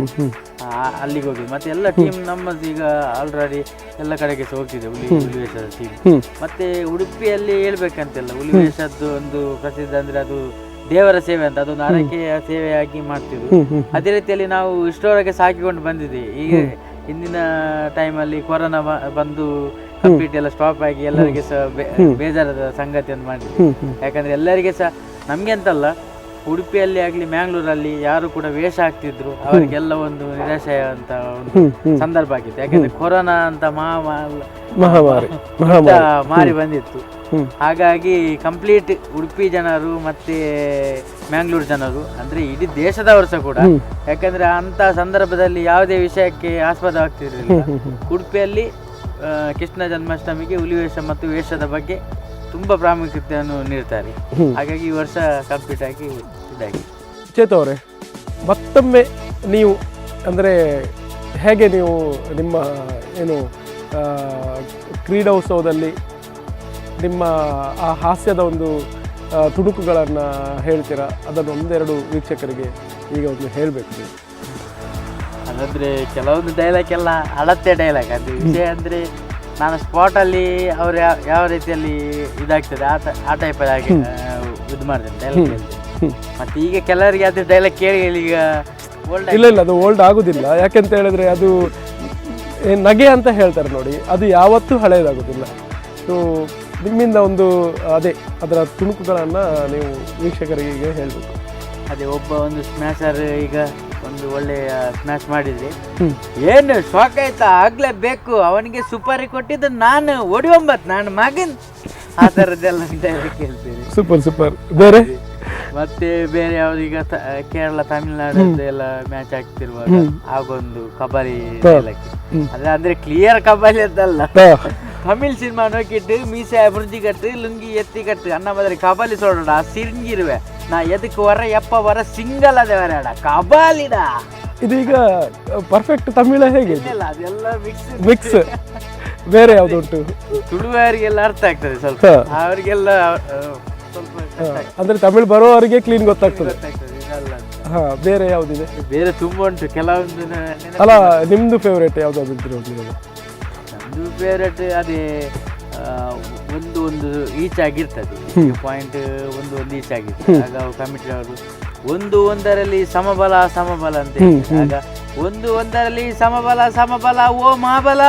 [SPEAKER 2] ಅಲ್ಲಿಗೆ ಹೋಗಿದ್ವಿ. ಮತ್ತೆ ಎಲ್ಲ ಟೀಮ್ ನಮ್ಮದು ಈಗ ಆಲ್ರೆಡಿ ಎಲ್ಲ ಕಡೆಗೆ ಸಹ ಹೋಗ್ತಿದೆ ಹುಲಿವೇಷದ ಟೀಮ್. ಮತ್ತೆ ಉಡುಪಿಯಲ್ಲಿ ಹೇಳ್ಬೇಕಂತೆಲ್ಲ ಹುಲಿವೇಷದ್ದು ಒಂದು ಪ್ರಸಿದ್ಧ ಅಂದ್ರೆ ಅದು ದೇವರ ಸೇವೆ ಅಂತ, ಅದೊಂದು ಆರೈಕೆಯ ಸೇವೆಯಾಗಿ ಮಾಡ್ತಿದ್ರು. ಅದೇ ರೀತಿಯಲ್ಲಿ ನಾವು ಇಷ್ಟರವರೆಗೆ ಸಾಕಿಕೊಂಡು ಬಂದಿದ್ದೀವಿ. ಈಗ ಹಿಂದಿನ ಟೈಮಲ್ಲಿ ಕೊರೋನಾ ಬಂದು ಕಂಪ್ಲೀಟ್ ಎಲ್ಲ ಸ್ಟಾಪ್ ಆಗಿ ಎಲ್ಲರಿಗೆ ಸಹ ಬೇಜಾರದ ಸಂಗತಿಯನ್ನು ಮಾಡಿದ್ವಿ. ಯಾಕಂದ್ರೆ ಎಲ್ಲರಿಗೆ ಸಹ ನಮ್ಗೆ ಅಂತಲ್ಲ, ಉಡುಪಿಯಲ್ಲಿ ಆಗ್ಲಿ ಮ್ಯಾಂಗ್ಳೂರಲ್ಲಿ ಯಾರು ಕೂಡ ವೇಷ ಹಾಕ್ತಿದ್ರು ಅವರಿಗೆಲ್ಲ ಒಂದು ನಿರಾಶೆ ಅಂತ ಒಂದು ಸಂದರ್ಭ ಆಗಿತ್ತು. ಯಾಕಂದ್ರೆ ಕೊರೋನಾ ಅಂತ ಮಾರಿ ಬಂದಿತ್ತು. ಹಾಗಾಗಿ ಕಂಪ್ಲೀಟ್ ಉಡುಪಿ ಜನರು ಮತ್ತೆ ಮ್ಯಾಂಗ್ಳೂರು ಜನರು ಅಂದ್ರೆ ಇಡೀ ದೇಶದವರು ಸಹ ಕೂಡ, ಯಾಕಂದ್ರೆ ಅಂತ ಸಂದರ್ಭದಲ್ಲಿ ಯಾವುದೇ ವಿಷಯಕ್ಕೆ ಆಸ್ಪದ ಆಗ್ತಿರ್ಲಿಲ್ಲ. ಉಡುಪಿಯಲ್ಲಿ ಕೃಷ್ಣ ಜನ್ಮಾಷ್ಟಮಿಗೆ ಹುಲಿವೇಷ ಮತ್ತು ವೇಷದ ಬಗ್ಗೆ ತುಂಬಾ ಪ್ರಾಮುಖ್ಯತೆಯನ್ನು ನೀಡ್ತಾರೆ. ಹಾಗಾಗಿ ಈ ವರ್ಷ ಕಂಪ್ಲೀಟ್ ಆಗಿ ಇದಾಗಿ.
[SPEAKER 1] ಚೇತು ಅವರೇ, ಮತ್ತೊಮ್ಮೆ ನೀವು ಅಂದರೆ ಹೇಗೆ ನೀವು ನಿಮ್ಮ ಏನು ಕ್ರೀಡೋತ್ಸವದಲ್ಲಿ ನಿಮ್ಮ ಆ ಹಾಸ್ಯದ ಒಂದು ತುಣುಕುಗಳನ್ನು ಹೇಳ್ತೀರಾ? ಅದನ್ನು ಒಂದೆರಡು ವೀಕ್ಷಕರಿಗೆ ಈಗ ಒಂದು ಹೇಳಬೇಕು ನೀವು.
[SPEAKER 2] ಅದಂದ್ರೆ ಕೆಲವೊಂದು ಡೈಲಾಗ್ ಎಲ್ಲ ಅಳತೆ ಡೈಲಾಗ್. ಅದು ವಿಷಯ ಅಂದರೆ ನಾನು ಸ್ಪಾಟಲ್ಲಿ ಅವರು ಯಾವ ರೀತಿಯಲ್ಲಿ ಇದಾಗ್ತದೆ ಆ ಟೈಪಲ್ಲಿ ಆಗಿ ಇದು ಮಾಡ್ತೇನೆ, ಡೈಲಾಗ್ ಹೇಳ್ತೇನೆ. ಮತ್ತು ಈಗ ಕೆಲವರಿಗೆ ಅದು ಡೈಲಾಗ್ ಕೇಳಿ ಈಗ ಓಲ್ಡ್
[SPEAKER 1] ಇಲ್ಲ ಅದು ಓಲ್ಡ್ ಆಗೋದಿಲ್ಲ. ಯಾಕೆಂತ ಹೇಳಿದ್ರೆ ಅದು ನಗೆ ಅಂತ ಹೇಳ್ತಾರೆ ನೋಡಿ, ಅದು ಯಾವತ್ತೂ ಹಳೆಯದಾಗೋದಿಲ್ಲ. ಸೊ ನಿಮ್ಮಿಂದ ಒಂದು ಅದರ ತುಣುಕುಗಳನ್ನು ನೀವು ವೀಕ್ಷಕರಿಗೆ ಈಗ ಹೇಳಬೇಕು.
[SPEAKER 2] ಅದೇ ಒಂದು ಸ್ಮ್ಯಾಶರ್ ಈಗ ಒಂದು ಒಳ್ಳೆಯ ಸ್ಮ್ಯಾಶ್ ಮಾಡಿದ್ರಿ, ಏನು ಶಾಕ್ ಆಯ್ತಾ, ಆಗ್ಲೇಬೇಕು, ಅವನಿಗೆ ಸುಪಾರಿ ಕೊಟ್ಟಿದ್ದು ನಾನು ಒಡಿಯೊಂಬತ್ತು ನಾನು ಮಗನ್, ಆ ಥರದ್ದೆಲ್ಲ ಡೈಲಾಗ್ ಹೇಳ್ತೀನಿ.
[SPEAKER 1] ಸೂಪರ್. ಬೇರೆ
[SPEAKER 2] ಮತ್ತೆ ಬೇರೆ ಯಾವ್ದು ಈಗ ಕೇರಳ ತಮಿಳ್ನಾಡು ಎಲ್ಲ ಮ್ಯಾಚ್ ಆಗ್ತಿರುವಾಗ ಆಗೊಂದು ಕಬಡ್ಡಿ ಡೈಲಾಗ್. ಅಂದ್ರೆ ಕ್ಲಿಯರ್ ಕಬಡ್ಡಿ ಅಂತಲ್ಲ, ತಮಿಳ್ ಸಿನಿಮಾ ನೋಕಿಟ್ಟು ಮೀಸೆ ಮುರ್ಜಿ ಕಟ್ಟು ಲುಂಗಿ ಎತ್ತಿ ಕಟ್ಟು ಅನ್ನ ಬದಲಿ ಕಬಾಲಿ ಸೋಡೋಣ ಸಿರಿಂಗಿರುವೆ ನಾ ಎದಕ್ಕೆ ವರ ಎಪ್ಪ ವರ ಸಿಂಗಲ್ ಅದೇ ವರ ಕಬಾಲಿಡ.
[SPEAKER 1] ಇದೀಗ ಪರ್ಫೆಕ್ಟ್ ತಮಿಳ ಹೇಗೆ?
[SPEAKER 2] ಅದೆಲ್ಲ
[SPEAKER 1] ಮಿಕ್ಸ್. ಬೇರೆ ಯಾವ್ದು ಉಂಟು?
[SPEAKER 2] ತುಳುವರಿಗೆಲ್ಲ ಅರ್ಥ ಆಗ್ತದೆ ಸ್ವಲ್ಪ, ಅವರಿಗೆಲ್ಲ ಸ್ವಲ್ಪ
[SPEAKER 1] ಅಂದ್ರೆ ತಮಿಳ್ ಬರೋವರಿಗೆ ಕ್ಲೀನ್ ಗೊತ್ತಾಗ್ತದೆ. ಹಾ, ಬೇರೆ ಯಾವ್ದಿದೆ?
[SPEAKER 2] ಬೇರೆ ತುಂಬಾ ಉಂಟು. ಕೆಲವೊಂದು
[SPEAKER 1] ಅಲ್ಲ, ನಿಮ್ದು ಫೇವ್ರೇಟ್ ಯಾವ್ದಾದ್ರು?
[SPEAKER 2] ನಮ್ದು ಫೇವ್ರೇಟ್ ಅದೇ ಒಂದು ಈಚ್ ಆಗಿರ್ತದೆ ಪಾಯಿಂಟ್, ಒಂದು ಈಚ್ ಆಗಿರ್ತದೆ. ಆಗ ಕಮಿಟಿ ಅವರು ಒಂದರಲ್ಲಿ ಸಮಬಲ ಅಂತ ಹೇಳ್ತಾರೆ. ಆಗ ಒಂದರಲ್ಲಿ ಸಮಬಲ ಓ ಮಹಾಬಲ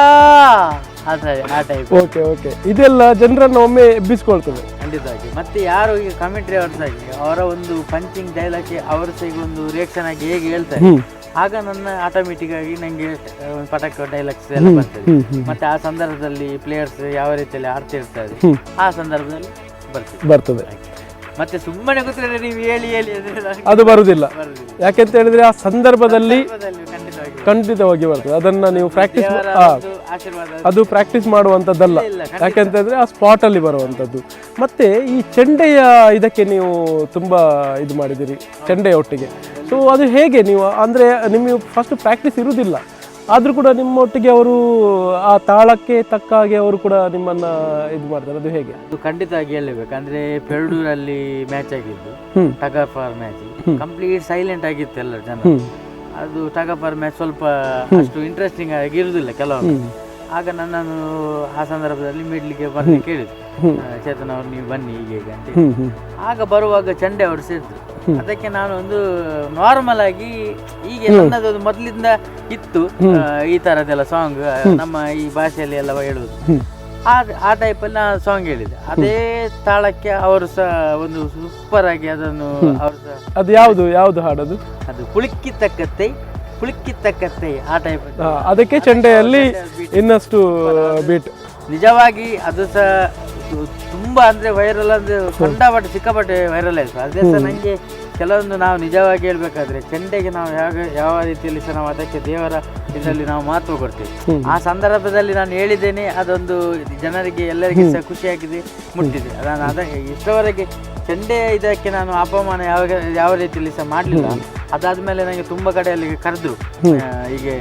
[SPEAKER 2] ಆ ಟೈಪ್.
[SPEAKER 1] ಓಕೆ. ಇದೆಲ್ಲ ಜನರನ್ನು ಒಮ್ಮೆ ಎಬ್ಬಿಸ್ಕೊಳ್ತದೆ
[SPEAKER 2] ಖಂಡಿತವಾಗಿ. ಮತ್ತೆ ಯಾರು ಈಗ ಕಮೆಂಟ್ರಿ ಅವರ್ಸಾಗಿ ಅವರ ಒಂದು ಪಂಚಿಂಗ್ ಡೈಲಾಗ್ಗೆ ಅವರು ಸಹ ಈಗ ಒಂದು ರಿಯಾಕ್ಷನ್ ಆಗಿ ಹೇಗೆ ಹೇಳ್ತಾರೆ, ಆಗ ನನ್ನ ಆಟೋಮೆಟಿಕ್ ಆಗಿ ನಂಗೆ ಪಟಕ ಡೈಲಾಗ್ಸ್ ಎಲ್ಲ ಬರ್ತದೆ. ಮತ್ತೆ ಆ ಸಂದರ್ಭದಲ್ಲಿ ಪ್ಲೇಯರ್ಸ್ ಯಾವ ರೀತಿಯಲ್ಲಿ ಆಡ್ತಿರ್ತಾರೆ ಆ ಸಂದರ್ಭದಲ್ಲಿ
[SPEAKER 1] ಬರ್ತದೆ.
[SPEAKER 2] ಮತ್ತೆ ಸುಮ್ಮನೆ ಗೊತ್ತಿಲ್ಲ ನೀವು ಹೇಳಿ
[SPEAKER 1] ಅದು ಬರುದಿಲ್ಲ. ಯಾಕೆಂತ ಹೇಳಿದ್ರೆ ಆ ಸಂದರ್ಭದಲ್ಲಿ ಖಂಡಿತವಾಗಿ ಬರ್ತದೆ. ಅದನ್ನ ನೀವು ಅದು ಪ್ರಾಕ್ಟೀಸ್ ಮಾಡುವಂಥದ್ದಲ್ಲ. ಯಾಕೆಂತ ಹೇಳಿದ್ರೆ ಆ ಸ್ಪಾಟ್ ಅಲ್ಲಿ ಬರುವಂಥದ್ದು. ಮತ್ತೆ ಈ ಚೆಂಡೆಯ ಇದಕ್ಕೆ ನೀವು ತುಂಬಾ ಇದು ಮಾಡಿದಿರಿ, ಚೆಂಡೆಯ ಒಟ್ಟಿಗೆ. ಸೊ ಅದು ಹೇಗೆ ನೀವು ಅಂದ್ರೆ ನಿಮಗೆ ಫಸ್ಟ್ ಪ್ರಾಕ್ಟೀಸ್ ಇರುವುದಿಲ್ಲ, ಆದ್ರೂ ಕೂಡ ನಿಮ್ಮೊಟ್ಟಿಗೆ ಅವರು ಆ ತಾಳಕ್ಕೆ ತಕ್ಕ ಹಾಗೆ ಅವರು ಕೂಡ ನಿಮ್ಮನ್ನ ಇದು ಮಾಡ್ತಾರೆ, ಅದು ಹೇಗೆ?
[SPEAKER 2] ಅದು ಖಂಡಿತವಾಗಿ ಹೇಳಬೇಕು. ಅಂದ್ರೆ ಪೆರ್ಡೂರಲ್ಲಿ ಮ್ಯಾಚ್ ಆಗಿದ್ದು, tug of war match, complete silent ಆಗಿತ್ತು ಎಲ್ಲ ಜನ. ಅದು ಟಗ್ ಆಫ್ ವಾರ್ ಮ್ಯಾಚ್ ಸ್ವಲ್ಪ ಅಷ್ಟು ಇಂಟ್ರೆಸ್ಟಿಂಗ್ ಆಗಿ ಇರುವುದಿಲ್ಲ ಕೆಲವರು. ಆಗ ನನ್ನನ್ನು ಆ ಸಂದರ್ಭದಲ್ಲಿ ಮಿಡ್ಲಿಗೆ ಬರ್ಲಿಕ್ಕೆ ಕೇಳಿದ್ರು, ಚೇತನ್ ಅವ್ರು ನೀವು ಬನ್ನಿ ಹೀಗೆ ಅಂತ. ಆಗ ಬರುವಾಗ ಚಂಡೆ ಅವರು ಸೇರಿದ್ರು. ಅದಕ್ಕೆ ನಾನು ಒಂದು ನಾರ್ಮಲ್ ಆಗಿ ಹೀಗೆ ನನ್ನದೊಂದು ಮೊದಲಿಂದ ಇತ್ತು ಈ ತರದೆಲ್ಲ ಸಾಂಗ್ ನಮ್ಮ ಈ ಭಾಷೆಯಲ್ಲಿ ಎಲ್ಲ ಹೇಳುವುದು, ಆ ಟೈಪಲ್ಲಿ ನಾನು ಸಾಂಗ್ ಹೇಳಿದೆ. ಅದೇ ತಾಳಕ್ಕೆ ಅವರು ಸಹ ಒಂದು ಸೂಪರ್ ಆಗಿ ಅದನ್ನು ಅವರು ಸಹ.
[SPEAKER 1] ಅದು ಯಾವುದು ಹಾಡೋದು?
[SPEAKER 2] ಅದು ಪುಳಿಕ್ಕಿತ್ತಕ್ಕತ್ತೆ ಆ ಟೈಪ್.
[SPEAKER 1] ಅದಕ್ಕೆ ಚೆಂಡೆಯಲ್ಲಿ ಇನ್ನಷ್ಟು ಬೀಟ್.
[SPEAKER 2] ನಿಜವಾಗಿ ಅದು ಸಹ ತುಂಬಾ ಅಂದ್ರೆ ವೈರಲ್, ಅಂದ್ರೆ ಕಂಡಾಪಟ್ಟೆ ಸಿಕ್ಕಾಪಟ್ಟೆ ವೈರಲ್ ಆಯ್ತು. ಅದೇ ಸಹ ನಂಗೆ ಕೆಲವೊಂದು ನಾವು ನಿಜವಾಗಿ ಹೇಳ್ಬೇಕಾದ್ರೆ ಚೆಂಡೆಗೆ ನಾವು ಯಾವ ರೀತಿಯಲ್ಲಿ ಸಹ ನಾವು ಅದಕ್ಕೆ ದೇವರ ಇದರಲ್ಲಿ ನಾವು ಮಹತ್ವ ಕೊಡ್ತೇವೆ. ಆ ಸಂದರ್ಭದಲ್ಲಿ ನಾನು ಹೇಳಿದ್ದೇನೆ, ಅದೊಂದು ಜನರಿಗೆ ಎಲ್ಲರಿಗೆ ಸಹ ಖುಷಿಯಾಗಿದೆ, ಮುಟ್ಟಿದೆ. ನಾನು ಇಷ್ಟವರೆಗೆ ಚೆಂಡೆ ಇದಕ್ಕೆ ನಾನು ಅಪಮಾನ ಯಾವ ರೀತಿಯಲ್ಲಿ ಸಹ ಮಾಡಲಿಲ್ಲ. ಅದಾದ್ಮೇಲೆ ನನಗೆ ತುಂಬ ಕಡೆಯಲ್ಲಿ ಕರೆದ್ರು, ಹೀಗೆ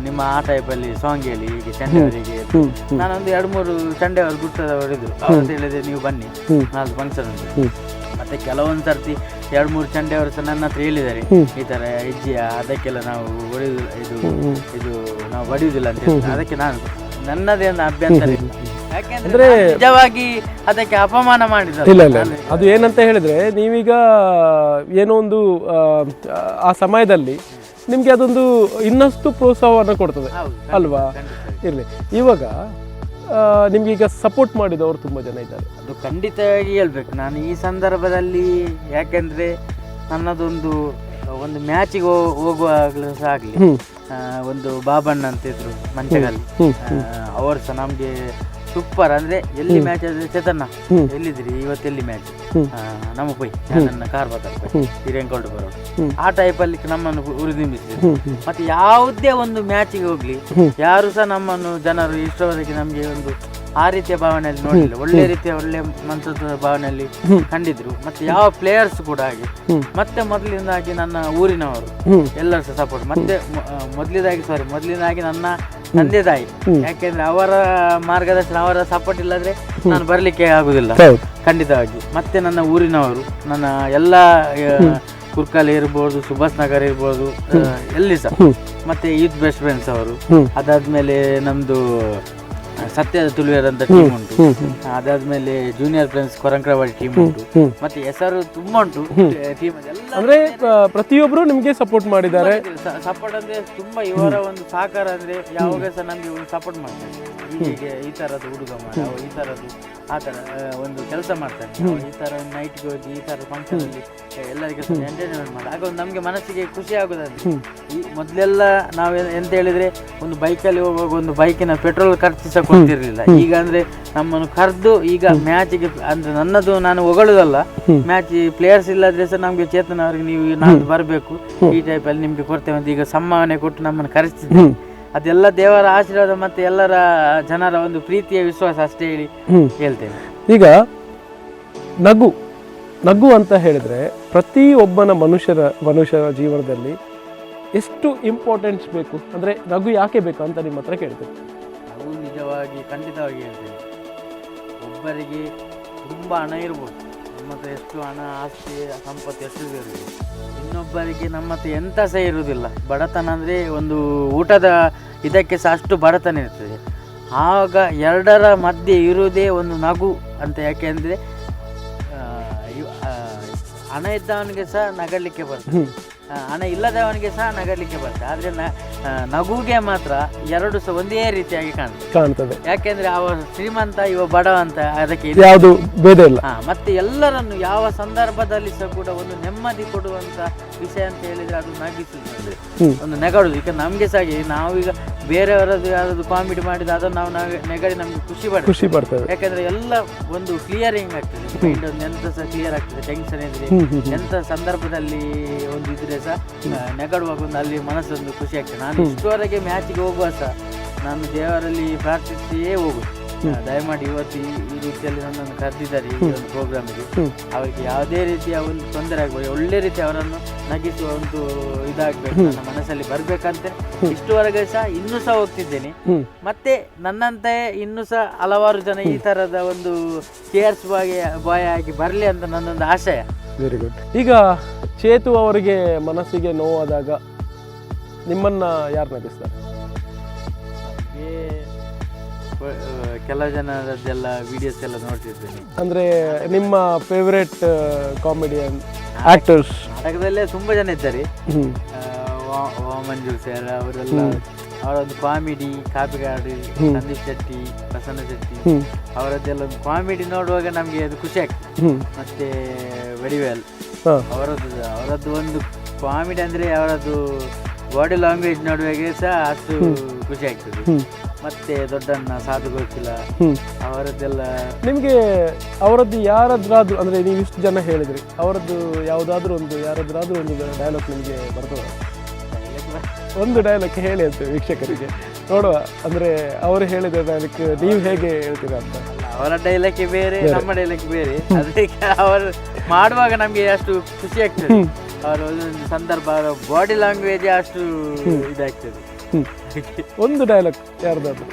[SPEAKER 2] ನಿಮ್ಮ ಆ ಟೈಪಲ್ಲಿ ಸಾಂಗ್ ಹೇಳಿ ಹೀಗೆ ಚೆಂಡೆಯವರಿಗೆ. ನಾನೊಂದು 2-3 ಚೆಂಡೆಯವರು ಗುರ್ತದವರು ಇದ್ರು, ಅವ್ರು ಹೇಳಿದೆ ನೀವು ಬನ್ನಿ ನಾಲ್ಕು ಫಂಕ್ಷನ್ ಉಂಟು. ಮತ್ತೆ ಕೆಲವೊಂದು ಸರ್ತಿ 2-3 ಚಂಡೆಯವರು ಸಹ ನನ್ನ ಹತ್ರ ಹೇಳಿದ್ದಾರೆ ಈ ಥರ ಹೆಜ್ಜೆಯ ಅದಕ್ಕೆಲ್ಲ ನಾವು ಹೊಡೆಯುವುದಿಲ್ಲ, ಇದು ನಾವು ಹೊಡೆಯುವುದಿಲ್ಲ ಅಂತ ಹೇಳಿ. ಅದಕ್ಕೆ ನಾನು ನನ್ನದೇ ಒಂದು ಅಭ್ಯಂತರ ಇಲ್ಲ. ಯಾಕೆಂದ್ರೆ ನಿಜವಾಗಿ ಅದಕ್ಕೆ ಅಪಮಾನ ಮಾಡಿದ್ದಾರೆ.
[SPEAKER 1] ಇಲ್ಲ ಇಲ್ಲ, ಅದು ಏನಂತ ಹೇಳಿದ್ರೆ ನೀವೀಗ ಏನೋ ಒಂದು ಆ ಸಮಯದಲ್ಲಿ ನಿಮಗೆ ಅದೊಂದು ಇನ್ನಷ್ಟು ಪ್ರೋತ್ಸಾಹವನ್ನು ಕೊಡ್ತದೆ ಅಲ್ವಾ? ಇರಲಿ, ಇವಾಗ ನಿಮ್ಗೀಗ ಸಪೋರ್ಟ್ ಮಾಡಿದವರು ತುಂಬ ಜನ ಇದ್ದಾರೆ.
[SPEAKER 2] ಅದು ಖಂಡಿತವಾಗಿ ಹೇಳ್ಬೇಕು ನಾನು ಈ ಸಂದರ್ಭದಲ್ಲಿ. ಯಾಕೆಂದರೆ ನನ್ನದೊಂದು ಮ್ಯಾಚಿಗೆ ಹೋಗುವಾಗಲೂ ಸಹ ಆಗಲಿ, ಒಂದು ಬಾಬಣ್ಣ ಅಂತ ಇದ್ರು ಮಂಚಗಲ್ಲಿ, ಅವರು ಸಹ ನಮಗೆ ಸೂಪರ್ ಅಂದರೆ ಎಲ್ಲಿ ಮ್ಯಾಚ್ ಆದರೆ ಚೇತನ್ನ ಎಲ್ಲಿದ್ರಿ ಇವತ್ತೆಲ್ಲಿ ಮ್ಯಾಚ್ ನಮ್ಮ ಪೈ ನನ್ನ ಕಾರ್ ಬರ್ತಾರೆ ಹಿರಿಯಂಕೊಂಡು ಬರೋದು ಆ ಟೈಪಲ್ಲಿ ನಮ್ಮನ್ನು ಉರಿದಿಂಬಿಸಿದ್ರು. ಮತ್ತೆ ಯಾವುದೇ ಒಂದು ಮ್ಯಾಚಿಗೆ ಹೋಗ್ಲಿ ಯಾರು ಸಹ ನಮ್ಮನ್ನು ಜನರು ಇಷ್ಟವರೆಗೆ ನಮಗೆ ಒಂದು ಆ ರೀತಿಯ ಭಾವನೆಯಲ್ಲಿ ನೋಡಲಿಲ್ಲ. ಒಳ್ಳೆ ರೀತಿಯ ಒಳ್ಳೆ ಮನಸ್ಸದ ಭಾವನೆಯಲ್ಲಿ ಕಂಡಿದ್ರು. ಮತ್ತೆ ಯಾವ ಪ್ಲೇಯರ್ಸ್ ಕೂಡ ಹಾಗೆ. ಮತ್ತೆ ಮೊದಲಿಂದಾಗಿ ನನ್ನ ಊರಿನವರು ಎಲ್ಲರೂ ಸಹ ಸಪೋರ್ಟ್. ಮತ್ತೆ ಮೊದಲಿನಾಗಿ ನನ್ನ ತಂದೆ ತಾಯಿ, ಯಾಕೆಂದ್ರೆ ಅವರ ಮಾರ್ಗದರ್ಶನ ಅವರ ಸಪೋರ್ಟ್ ಇಲ್ಲದ್ರೆ ನಾನು ಬರ್ಲಿಕ್ಕೆ ಆಗುದಿಲ್ಲ ಖಂಡಿತವಾಗಿ. ಮತ್ತೆ ನನ್ನ ಊರಿನವರು, ನನ್ನ ಎಲ್ಲ ಕುರ್ಕಾಲಿ ಇರ್ಬೋದು, ಸುಭಾಷ್ ನಗರ್ ಇರ್ಬೋದು, ಎಲ್ಲಿ ಸಹ. ಮತ್ತೆ ಯೂತ್ ಬೆಸ್ಟ್ ಫ್ರೆಂಡ್ಸ್ ಅವರು, ಅದಾದ್ಮೇಲೆ ನಮ್ದು ಸತ್ಯದ ತುಳುವೇರ್ ಅಂತ ಟೀಮ್ ಉಂಟು, ಅದಾದ್ಮೇಲೆ ಜೂನಿಯರ್ ಫ್ರೆಂಡ್ಸ್ ಕೊರಂಕ್ರವಾಡಿ ಟೀಮ್ ಉಂಟು. ಮತ್ತೆ ಹೆಸರು ತುಂಬಾ ಉಂಟು ಟೀಮ್.
[SPEAKER 1] ಅಂದ್ರೆ ಪ್ರತಿಯೊಬ್ರು ನಿಮ್ಗೆ ಸಪೋರ್ಟ್ ಮಾಡಿದ್ದಾರೆ.
[SPEAKER 2] ಸಪೋರ್ಟ್ ಅಂದ್ರೆ ತುಂಬಾ ಇವರ ಒಂದು ಸಹಕಾರ ಅಂದ್ರೆ ಯಾವಾಗ ಸಹ ನಮ್ಗೆ ಒಂದು ಸಪೋರ್ಟ್ ಮಾಡ್ತಾರೆ. ಹೀಗೆ ಈ ತರದ್ದು ಹುಡುಗ ಮಾಡ, ಈ ತರದ್ದು ಆ ತರ ಒಂದು ಕೆಲಸ ಮಾಡ್ತಾರೆ, ಈ ತರ ನೈಟ್ಗೆ ಹೋಗಿ ಈ ತರ ಫಂಕ್ಷನ್ ಅಲ್ಲಿ ಎಲ್ಲರಿಗೆ ಎಂಟರ್ಟೈನ್ಮೆಂಟ್ ಮಾಡಿ ಆಗ ನಮ್ಗೆ ಮನಸ್ಸಿಗೆ ಖುಷಿ ಆಗುದಂದ್ರೆ. ಈ ಮೊದ್ಲೆಲ್ಲ ನಾವು ಎಂತ ಹೇಳಿದ್ರೆ ಒಂದು ಬೈಕಲ್ಲಿ ಹೋಗುವಾಗ ಒಂದು ಬೈಕಿನ ಪೆಟ್ರೋಲ್ ಖರ್ಚು ಸಹ ಕೊಡ್ತಿರ್ಲಿಲ್ಲ. ಈಗ ಅಂದ್ರೆ ನಮ್ಮನ್ನು ಕರೆದು ಈಗ ಮ್ಯಾಚಿಗೆ ಅಂದ್ರೆ ನನ್ನದು ನಾನು ಹೊಗಳುದಲ್ಲ, ಮ್ಯಾಚ್ ಪ್ಲೇಯರ್ಸ್ ಇಲ್ಲದ್ರೆ ಸಹ ನಮ್ಗೆ ಚೇತನ ಅವ್ರಿಗೆ ನೀವು ನಾನು ಬರಬೇಕು ಈ ಟೈಪ್ ಅಲ್ಲಿ ನಿಮ್ಗೆ ಕೊಡ್ತೇವೆ ಅಂತ ಈಗ ಸಮ್ಮಾನ ಕೊಟ್ಟು ನಮ್ಮನ್ನು ಕರೆಸ್ತಿದ್ದೆ. ಅದೆಲ್ಲ ದೇವರ ಆಶೀರ್ವಾದ ಮತ್ತೆ ಎಲ್ಲರ ಜನರ ಒಂದು ಪ್ರೀತಿಯ ವಿಶ್ವಾಸ ಅಷ್ಟೇ ಹೇಳಿ ಹೇಳ್ತೇನೆ.
[SPEAKER 1] ಈಗ ನಗು ಅಂತ ಹೇಳಿದ್ರೆ ಪ್ರತಿಯೊಬ್ಬನ ಮನುಷ್ಯರ ಜೀವನದಲ್ಲಿ ಎಷ್ಟು ಇಂಪಾರ್ಟೆನ್ಸ್ ಬೇಕು, ಅಂದ್ರೆ ನಗು ಯಾಕೆ ಬೇಕು ಅಂತ ನಿಮ್ಮ ಹತ್ರ ಕೇಳ್ತೇನೆ.
[SPEAKER 2] ನಗು ನಿಜವಾಗಿ ಖಂಡಿತವಾಗಿ ಹೇಳ್ತೇನೆ. ಒಬ್ಬರಿಗೆ ತುಂಬ ಹಣ ಇರ್ಬೋದು, ನಮ್ಮ ಹತ್ರ ಎಷ್ಟು ಹಣ ಆಸ್ತಿ ಸಂಪತ್ತು ಎಷ್ಟು ಇರ್ಬೋದು, ಇನ್ನೊಬ್ಬರಿಗೆ ನಮ್ಮ ಹತ್ರ ಎಂತ ಸಹ ಇರುವುದಿಲ್ಲ. ಬಡತನ ಅಂದರೆ ಒಂದು ಊಟದ ಇದಕ್ಕೆ ಸಹ ಅಷ್ಟು ಬಡತನ ಇರ್ತದೆ. ಆಗ ಎರಡರ ಮಧ್ಯೆ ಇರುವುದೇ ಒಂದು ನಗು ಅಂತ. ಯಾಕೆಂದರೆ ಹಣ ಇದ್ದವನಿಗೆ ಸಹ ನಗಲಿಕ್ಕೆ ಬರ್ತದೆ, ಹಣ ಇಲ್ಲದವನಿಗೆ ಸಹ ನಗಲಿಕ್ಕೆ ಬರ್ತದೆ. ಆದರೆ ನಗುಗೆ ಮಾತ್ರ ಎರಡು ಸಹ ಒಂದೇ ರೀತಿಯಾಗಿ ಕಾಣ್ತದೆ. ಯಾಕೆಂದ್ರೆ ಅವ ಶ್ರೀಮಂತ ಇವ ಬಡವ ಅಂತ ಅದಕ್ಕೆ
[SPEAKER 1] ಯಾವುದು ಭೇದ ಇಲ್ಲ.
[SPEAKER 2] ಮತ್ತೆ ಎಲ್ಲರನ್ನು ಯಾವ ಸಂದರ್ಭದಲ್ಲಿ ಸಹ ಕೂಡ ಒಂದು ನೆಮ್ಮದಿ ಕೊಡುವಂತ ವಿಷಯ ಅಂತ ಹೇಳಿದ್ರೆ ಅದು ನಗಿಸುದು, ಒಂದು ನೆಗಡುದು. ಈಗ ನಮ್ಗೆ ಸಹ ನಾವೀಗ ಬೇರೆಯವರದ್ದು ಯಾರಾದ್ರು ಕಾಮಿಡಿ ಮಾಡಿದ ಅದನ್ನು ನಾವು ನೆಗಡಿ ನಮ್ಗೆ ಖುಷಿ ಪಡ್ತೇವೆ. ಯಾಕಂದ್ರೆ ಎಲ್ಲ ಒಂದು ಕ್ಲಿಯರಿಂಗ್ ಆಗ್ತದೆ, ಮೈಂಡ್ ಒಂದು ಎಂತ ಸಹ ಕ್ಲಿಯರ್ ಆಗ್ತದೆ. ಟೆನ್ಷನ್ ಇದ್ರೆ ಎಂತ ಸಂದರ್ಭದಲ್ಲಿ ಒಂದು ಇದ್ರೆ ಸಹ ನೆಗಡುವಾಗ ಒಂದು ಅಲ್ಲಿ ಮನಸ್ಸೊಂದು ಖುಷಿ ಆಗ್ತದೆ. ನಾನು ಇಷ್ಟವರೆಗೆ ಮ್ಯಾಚಿಗೆ ಹೋಗುವ ಸಹ ನಾನು ದೇವರಲ್ಲಿ ಪ್ರಾರ್ಥಿಸಿಯೇ ಹೋಗುದು. ದಯಮಾಡಿ ಇವತ್ತು ಈ ರೀತಿಯಲ್ಲಿ ನನ್ನನ್ನು ಕರೆದಿದ್ದಾರೆ ಈ ಒಂದು ಪ್ರೋಗ್ರಾಮಿಗೆ. ಅವರಿಗೆ ಯಾವುದೇ ರೀತಿಯ ಒಂದು ತೊಂದರೆ ಆಗ್ಬೋದು, ಒಳ್ಳೆ ರೀತಿ ಅವರನ್ನು ನಗಿಸುವ ಒಂದು ಇದಾಗಬೇಕು, ನನ್ನ ಮನಸ್ಸಲ್ಲಿ ಬರ್ಬೇಕಂತ ಇಷ್ಟುವರೆಗೆ ಸಹ ಇನ್ನೂ ಸಹ ಹೋಗ್ತಿದ್ದೇನೆ. ಮತ್ತೆ ನನ್ನಂತೆ ಇನ್ನೂ ಸಹ ಹಲವಾರು ಜನ ಈ ತರದ ಒಂದು ಕೇರ್ಸ್ ಬಾಯ್ ಆಗಿ ಬರಲಿ ಅಂತ ನನ್ನೊಂದು ಆಶಯ.
[SPEAKER 1] Very good. ಈಗ ಚೇತು ಅವರಿಗೆ ಮನಸ್ಸಿಗೆ ನೋವಾದಾಗ ನಿಮ್ಮನ್ನ ಯಾರು ನಗಿಸ್ತಾರೆ?
[SPEAKER 2] ಕೆಲವು ಜನರದ್ದೆಲ್ಲ ವಿಡಿಯೋಸ್ ಎಲ್ಲ ನೋಡ್ತಿದ್ದೇನೆ.
[SPEAKER 1] ಅಂದ್ರೆ ನಿಮ್ಮ ಫೇವರೇಟ್ ಕಾಮಿಡಿಯನ್ ಆಕ್ಟರ್ಸ್?
[SPEAKER 2] ನಾಟಕದಲ್ಲೇ ತುಂಬಾ ಜನ ಇದ್ದಾರೆ. ಮಂಜು ಸರ್ ಅವರೆಲ್ಲ ಅವರೊಂದು ಕಾಮಿಡಿ, ಕಾಪಿಗಾಡಿ, ಸಂದೀಪ್ ಶೆಟ್ಟಿ, ಪ್ರಸನ್ನ ಶೆಟ್ಟಿ ಅವರದ್ದೆಲ್ಲ ಒಂದು ಕಾಮಿಡಿ ನೋಡುವಾಗ ನಮ್ಗೆ ಅದು ಖುಷಿ ಆಗ್ತದೆ. ಮತ್ತೆ ವಡಿವೇಲ್ ಅವರದ್ದು ಒಂದು ಕಾಮಿಡಿ ಅಂದ್ರೆ ಅವರದ್ದು ಬಾಡಿ ಲ್ಯಾಂಗ್ವೇಜ್ ನೋಡುವಾಗ ಸಹ ಅಷ್ಟು ಖುಷಿ ಆಗ್ತದೆ. ಮತ್ತೆ ದೊಡ್ಡಣ್ಣ, ಸಾಧು ಗೋಕಿಲ ಅವರದ್ದೆಲ್ಲ. ನಿಮಗೆ
[SPEAKER 1] ಅವರದ್ದು ಯಾರಾದ್ರೂ ಅಂದ್ರೆ ನೀವು ಇಷ್ಟು ಜನ ಹೇಳಿದ್ರಿ, ಅವರದ್ದು ಯಾರಾದ್ರೂ ಒಂದು ಡೈಲಾಗ್ ನಿಮಗೆ ಬರ್ತದ? ಒಂದು ಡೈಲಾಗ್ ಹೇಳಿ ಅಂತ ವೀಕ್ಷಕರಿಗೆ ನೋಡುವ. ಅಂದ್ರೆ ಅವರು ಹೇಳಿದ ಡೈಲಾಗ್ ನೀವು ಹೇಗೆ ಹೇಳ್ತೀರಾ ಅಂತ.
[SPEAKER 2] ಅವರ ಡೈಲಾಗ್ ಬೇರೆ, ನಮ್ಮ ಡೈಲಾಗ್ ಬೇರೆ. ಅದಕ್ಕೆ ಅವರು ಮಾಡುವಾಗ ನಮ್ಗೆ ಅಷ್ಟು ಖುಷಿ ಆಗ್ತದೆ. ಅವರ ಒಂದು ಸಂದರ್ಭ, ಬಾಡಿ ಲ್ಯಾಂಗ್ವೇಜ್ ಅಷ್ಟು ಇದಾಗ್ತದೆ.
[SPEAKER 1] ಒಂದು ಡೈಲಾಗ್ ಯಾರ್ದಾದ್ರು?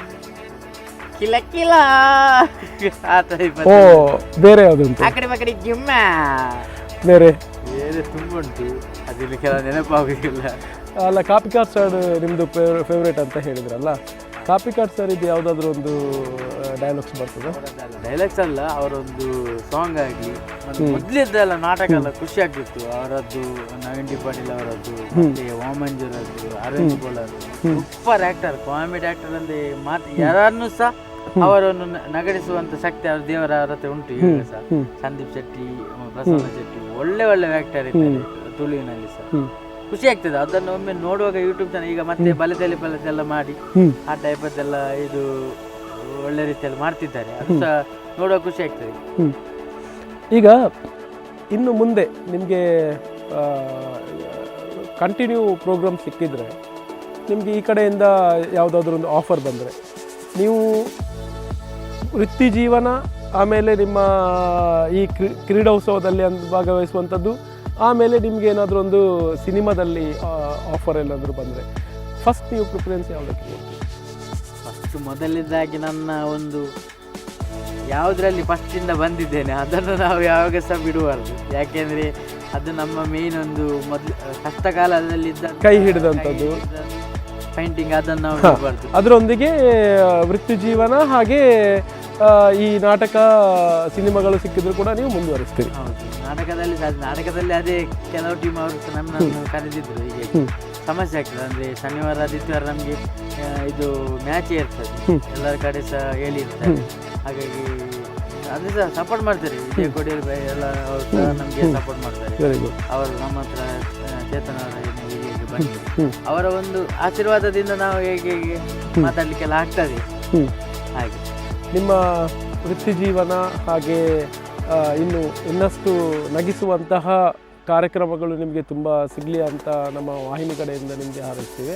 [SPEAKER 2] ಕಿಲ ಕಿಲ ಆ ಟೈಪ್
[SPEAKER 1] ಓ ಬೇರೆ ಯಾವುದುಂಟು
[SPEAKER 2] ಆ ಕಡೆ ಗಿಮ್ಮ
[SPEAKER 1] ಬೇರೆ?
[SPEAKER 2] ಬೇರೆ ತುಂಬ ಉಂಟು, ಅದಿಲ್ಲಿ ಕೆಲವು ನೆನಪಾಗುದಿಲ್ಲ.
[SPEAKER 1] ಅಲ್ಲ, ಕಾಪಿ ಕಾರ್ಡ್ ಸರ್ ನಿಮ್ಮದು ಫೇವ್ರೇಟ್ ಅಂತ ಹೇಳಿದ್ರಲ್ಲ, ಕಾಪಿ ಕಾರ್ಡ್ ಸರ್ ಇದು ಯಾವುದಾದ್ರೂ ಒಂದು ಡೈಲಾಗ್ಸ್ ಬರ್ತದೆ?
[SPEAKER 2] ಡೈಲಾಗ್ಸ್ ಅಲ್ಲ, ಅವರೊಂದು ಸಾಂಗ್ ಆಗಲಿ ಮೊದಲಿದ್ದೆಲ್ಲ ನಾಟಕ ಎಲ್ಲ ಖುಷಿ ಆಗ್ತಿತ್ತು. ಅವರದ್ದು ನವೀನ್ ಡಿ ಪಾಟೀಲ್ ಅವರದ್ದು, ಮತ್ತೆ ವಾಮಂಜೂರದ್ದು, Aravind Bolar, super actor, comedy actor ಅಂದ್ರೆ ಮಾತು ಯಾರನ್ನು ಸಹ ಅವರನ್ನು ನಗಡಿಸುವಂತ ಶಕ್ತಿ ಅವ್ರ ದೇವರ ಹತ್ರ ಉಂಟು. ಈಗ ಸಹ ಸಂದೀಪ್ ಶೆಟ್ಟಿ, ಪ್ರಸನ್ನ ಶೆಟ್ಟಿ ಒಳ್ಳೆ ಆಕ್ಟರ್ ಇದ್ದಾರೆ ತುಳುವಿನಲ್ಲಿ ಸಹ. ಖುಷಿ ಆಗ್ತದೆ ಅದನ್ನು ಒಮ್ಮೆ ನೋಡುವಾಗ ಯೂಟ್ಯೂಬ್ ಚಾನಲ್. ಈಗ ಮತ್ತೆ ಬಲೆತೆಲೆ ಎಲ್ಲ ಮಾಡಿ ಆ ಟೈಪದ್ದೆಲ್ಲ ಇದು ಒಳ್ಳೆ ರೀತಿಯಲ್ಲಿ ಮಾಡ್ತಿದ್ದಾರೆ, ಅದು ಸಹ ನೋಡುವಾಗ ಖುಷಿ ಆಗ್ತದೆ.
[SPEAKER 1] ಈಗ ಇನ್ನು ಮುಂದೆ ನಿಮಗೆ ಕಂಟಿನ್ಯೂ ಪ್ರೋಗ್ರಾಮ್ ಸಿಕ್ಕಿದ್ರೆ, ನಿಮಗೆ ಈ ಕಡೆಯಿಂದ ಯಾವುದಾದ್ರೂ ಒಂದು ಆಫರ್ ಬಂದರೆ, ನೀವು ವೃತ್ತಿ ಜೀವನ ಆಮೇಲೆ ನಿಮ್ಮ ಈ ಕ್ರೀಡೋತ್ಸವದಲ್ಲಿ ಭಾಗವಹಿಸುವಂಥದ್ದು, ಆಮೇಲೆ ನಿಮಗೆ ಏನಾದರೂ ಒಂದು ಸಿನಿಮಾದಲ್ಲಿ ಆಫರ್ ಎಲ್ಲಾದರೂ ಬಂದರೆ ಫಸ್ಟ್ ನೀವು ಪ್ರಿಫರೆನ್ಸ್ ಯಾವುದಕ್ಕೆ ಕೊಡ್ತೀವಿ?
[SPEAKER 2] ಫಸ್ಟ್ ಮೊದಲಿದ್ದಾಗಿ ನನ್ನ ಒಂದು ಯಾವುದರಲ್ಲಿ ಫಸ್ಟಿಂದ ಬಂದಿದ್ದೇನೆ ಅದನ್ನು ನಾವು ಯಾವಾಗ ಸಹ ಬಿಡುವರ್ದು. ಯಾಕೆಂದರೆ ಅದು ನಮ್ಮ ಮೇನ್ ಒಂದು ಮೊದಲು ಕಷ್ಟ ಕಾಲದಲ್ಲಿದ್ದ
[SPEAKER 1] ಕೈ ಹಿಡಿದಂಥದ್ದು
[SPEAKER 2] ಪೇಂಟಿಂಗ್, ಅದನ್ನು ನಾವು ಬಿಡಬಾರ್ದು.
[SPEAKER 1] ಅದರೊಂದಿಗೆ ವೃತ್ತಿ ಜೀವನ ಹಾಗೆ ಈ ನಾಟಕ ಸಿನಿಮಾಗಳು ಸಿಕ್ಕಿದ್ರು ಕೂಡ ನೀವು ಮುಂದುವರಿಸ್ತೀರಿ?
[SPEAKER 2] ಹೌದು, ನಾಟಕದಲ್ಲಿ ಅದೇ ಕೆಲವು ಟೀಮ್ ಅವರು ಸಹ ನಮ್ಮನ್ನು ಕರೆದಿದ್ರು. ಹೀಗೆ ಸಮಸ್ಯೆ ಆಗ್ತದೆ ಅಂದರೆ ಶನಿವಾರ ಆದಿತ್ಯವಾರ ನಮಗೆ ಇದು ಮ್ಯಾಚ್ ಇರ್ತದೆ, ಎಲ್ಲರ ಕಡೆ ಸಹ ಹೇಳಿರ್ತಾರೆ. ಹಾಗಾಗಿ ಅದು ಸಹ ಸಪೋರ್ಟ್ ಮಾಡ್ತಾರೆ. ವಿಜಯ್ ಕೊಡಿಯಲ್ ಎಲ್ಲ ಅವರು ಸಹ ನಮಗೆ ಸಪೋರ್ಟ್ ಮಾಡ್ತಾರೆ. ಅವರು ನಮ್ಮ ಹತ್ರ ಚೇತನ ಅವರ ಬಂದು ಅವರ ಒಂದು ಆಶೀರ್ವಾದದಿಂದ ನಾವು ಹೇಗೆ ಮಾತಾಡಲಿಕ್ಕೆಲ್ಲ ಆಗ್ತದೆ. ಹಾಗೆ
[SPEAKER 1] ನಿಮ್ಮ ವೃತ್ತಿ ಜೀವನ ಹಾಗೆ ಇನ್ನಷ್ಟು ನಗಿಸುವಂತಹ ಕಾರ್ಯಕ್ರಮಗಳು ನಿಮಗೆ ತುಂಬ ಸಿಗಲಿ ಅಂತ ನಮ್ಮ ವಾಹಿನಿ ಕಡೆಯಿಂದ ನಿಮಗೆ ಹಾರೈಸ್ತೀವಿ.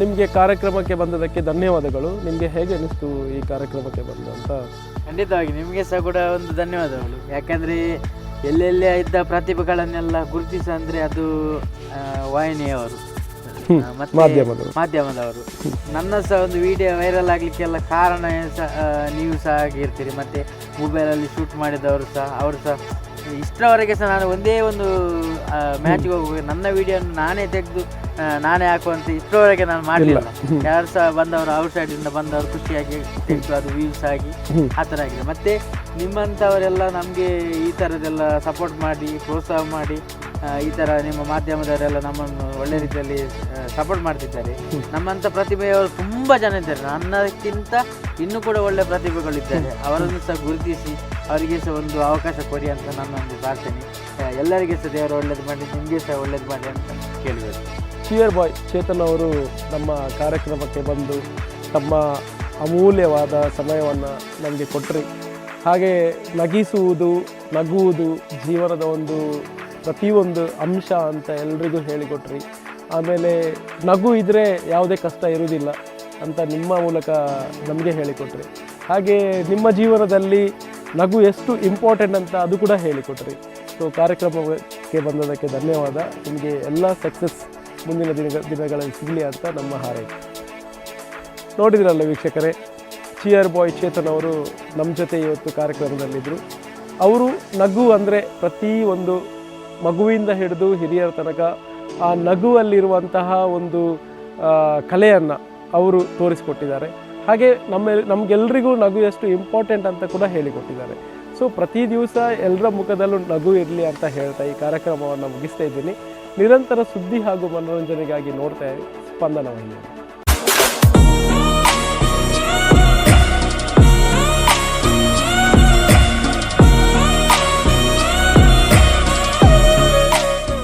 [SPEAKER 1] ನಿಮಗೆ ಕಾರ್ಯಕ್ರಮಕ್ಕೆ ಬಂದದಕ್ಕೆ ಧನ್ಯವಾದಗಳು. ನಿಮಗೆ ಹೇಗೆ ಅನ್ನಿಸ್ತು ಈ ಕಾರ್ಯಕ್ರಮಕ್ಕೆ ಬಂದಂತ?
[SPEAKER 2] ಖಂಡಿತವಾಗಿ ನಿಮಗೆ ಸಹ ಕೂಡ ಒಂದು ಧನ್ಯವಾದಗಳು. ಯಾಕಂದರೆ ಎಲ್ಲೆಲ್ಲೇ ಇದ್ದ ಪ್ರತಿಭೆಗಳನ್ನೆಲ್ಲ ಗುರುತಿಸ ಅಂದರೆ ಅದು ವಾಹಿನಿಯವರು ಮತ್ತೆ ಮಾಧ್ಯಮದವರು. ನನ್ನ ಸಹ ಒಂದು ವಿಡಿಯೋ ವೈರಲ್ ಆಗಲಿಕ್ಕೆಲ್ಲ ಕಾರಣ ನೀವು ಸಹ ಆಗಿರ್ತೀರಿ. ಮತ್ತು ಮೊಬೈಲಲ್ಲಿ ಶೂಟ್ ಮಾಡಿದವರು ಸಹ ಅವರು ಸಹ ಇಷ್ಟರವರೆಗೆ ಸಹ ನಾನು ಒಂದೇ ಒಂದು ಮ್ಯಾಚ್ಗೆ ಹೋಗುವಾಗ ನನ್ನ ವಿಡಿಯೋನ ನಾನೇ ತೆಗೆದು ನಾನೇ ಹಾಕುವಂತ ಇಷ್ಟರವರೆಗೆ ನಾನು ಮಾಡಲಿಲ್ಲ. ಯಾರು ಸಹ ಬಂದವರು ಔಟ್ ಸೈಡಿಂದ ಬಂದವರು ಖುಷಿಯಾಗಿ ತೆಗೆದು ಅದು ವ್ಯೂಸ್ ಆಗಿ ಆ ಥರ ಆಗಿದೆ. ಮತ್ತು ನಿಮ್ಮಂಥವರೆಲ್ಲ ನಮಗೆ ಈ ಥರದ್ದೆಲ್ಲ ಸಪೋರ್ಟ್ ಮಾಡಿ ಪ್ರೋತ್ಸಾಹ ಮಾಡಿ ಈ ಥರ ನಿಮ್ಮ ಮಾಧ್ಯಮದವರೆಲ್ಲ ನಮ್ಮನ್ನು ಒಳ್ಳೆ ರೀತಿಯಲ್ಲಿ ಸಪೋರ್ಟ್ ಮಾಡ್ತಿದ್ದಾರೆ. ನಮ್ಮಂಥ ಪ್ರತಿಭೆಯವರು ತುಂಬ ಜನ ಇದ್ದಾರೆ, ನನ್ನಕ್ಕಿಂತ ಇನ್ನೂ ಕೂಡ ಒಳ್ಳೆ ಪ್ರತಿಭೆಗಳಿದ್ದಾರೆ. ಅವರನ್ನು ಸಹ ಗುರುತಿಸಿ ಅವರಿಗೆ ಸಹ ಒಂದು ಅವಕಾಶ ಕೊಡಿ ಅಂತ ನನ್ನೊಂದು ಪ್ರಾರ್ಥನೆ. ಎಲ್ಲರಿಗೆ ಸಹ ದೇವರು ಒಳ್ಳೇದು ಮಾಡಿ, ನಿಮಗೆ ಸಹ ಒಳ್ಳೇದು ಮಾಡಿ ಅಂತ ಕೇಳಬೇಕು.
[SPEAKER 1] ಚಿಯರ್ ಬಾಯ್ ಚೇತನ್ ಅವರು ನಮ್ಮ ಕಾರ್ಯಕ್ರಮಕ್ಕೆ ಬಂದು ತಮ್ಮ ಅಮೂಲ್ಯವಾದ ಸಮಯವನ್ನು ನಮಗೆ ಕೊಟ್ಟರು. ಹಾಗೆ ನಗಿಸುವುದು, ನಗುವುದು ಜೀವನದ ಒಂದು ಪ್ರತಿಯೊಂದು ಅಂಶ ಅಂತ ಎಲ್ರಿಗೂ ಹೇಳಿಕೊಟ್ರಿ. ಆಮೇಲೆ ನಗು ಇದ್ದರೆ ಯಾವುದೇ ಕಷ್ಟ ಇರುವುದಿಲ್ಲ ಅಂತ ನಿಮ್ಮ ಮೂಲಕ ನಮಗೆ ಹೇಳಿಕೊಟ್ರಿ. ಹಾಗೆ ನಿಮ್ಮ ಜೀವನದಲ್ಲಿ ನಗು ಎಷ್ಟು ಇಂಪಾರ್ಟೆಂಟ್ ಅಂತ ಅದು ಕೂಡ ಹೇಳಿಕೊಟ್ರಿ. ಸೊ ಕಾರ್ಯಕ್ರಮಕ್ಕೆ ಬಂದದಕ್ಕೆ ಧನ್ಯವಾದ. ನಿಮಗೆ ಎಲ್ಲ ಸಕ್ಸಸ್ ಮುಂದಿನ ದಿನಗಳಲ್ಲಿ ಸಿಗಲಿ ಅಂತ ನಮ್ಮ ಹಾರೈಕೆ. ನೋಡಿದ್ರಲ್ಲ ವೀಕ್ಷಕರೇ, ಚಿಯರ್ ಬಾಯ್ ಚೇತನ್ ಅವರು ನಮ್ಮ ಜೊತೆ ಇವತ್ತು ಕಾರ್ಯಕ್ರಮದಲ್ಲಿದ್ದರು. ಅವರು ನಗು ಅಂದರೆ ಪ್ರತಿಯೊಂದು ಮಗುವಿಂದ ಹಿಡಿದು ಹಿರಿಯರ ತನಕ ಆ ನಗುವಲ್ಲಿರುವಂತಹ ಒಂದು ಕಲೆಯನ್ನು ಅವರು ತೋರಿಸಿಕೊಟ್ಟಿದ್ದಾರೆ. ಹಾಗೆ ನಮಗೆಲ್ಲರಿಗೂ ನಗು ಎಷ್ಟು ಇಂಪಾರ್ಟೆಂಟ್ ಅಂತ ಕೂಡ ಹೇಳಿಕೊಟ್ಟಿದ್ದಾರೆ. ಸೊ ಪ್ರತಿ ದಿವಸ ಎಲ್ಲರ ಮುಖದಲ್ಲೂ ನಗು ಇರಲಿ ಅಂತ ಹೇಳ್ತಾ ಈ ಕಾರ್ಯಕ್ರಮವನ್ನು ಮುಗಿಸ್ತಾ ಇದ್ದೀನಿ. ನಿರಂತರ ಸುದ್ದಿ ಹಾಗೂ ಮನೋರಂಜನೆಗಾಗಿ ನೋಡ್ತಾ ಇರಿ ಸ್ಪಂದನ ವಾಹಿನಿ.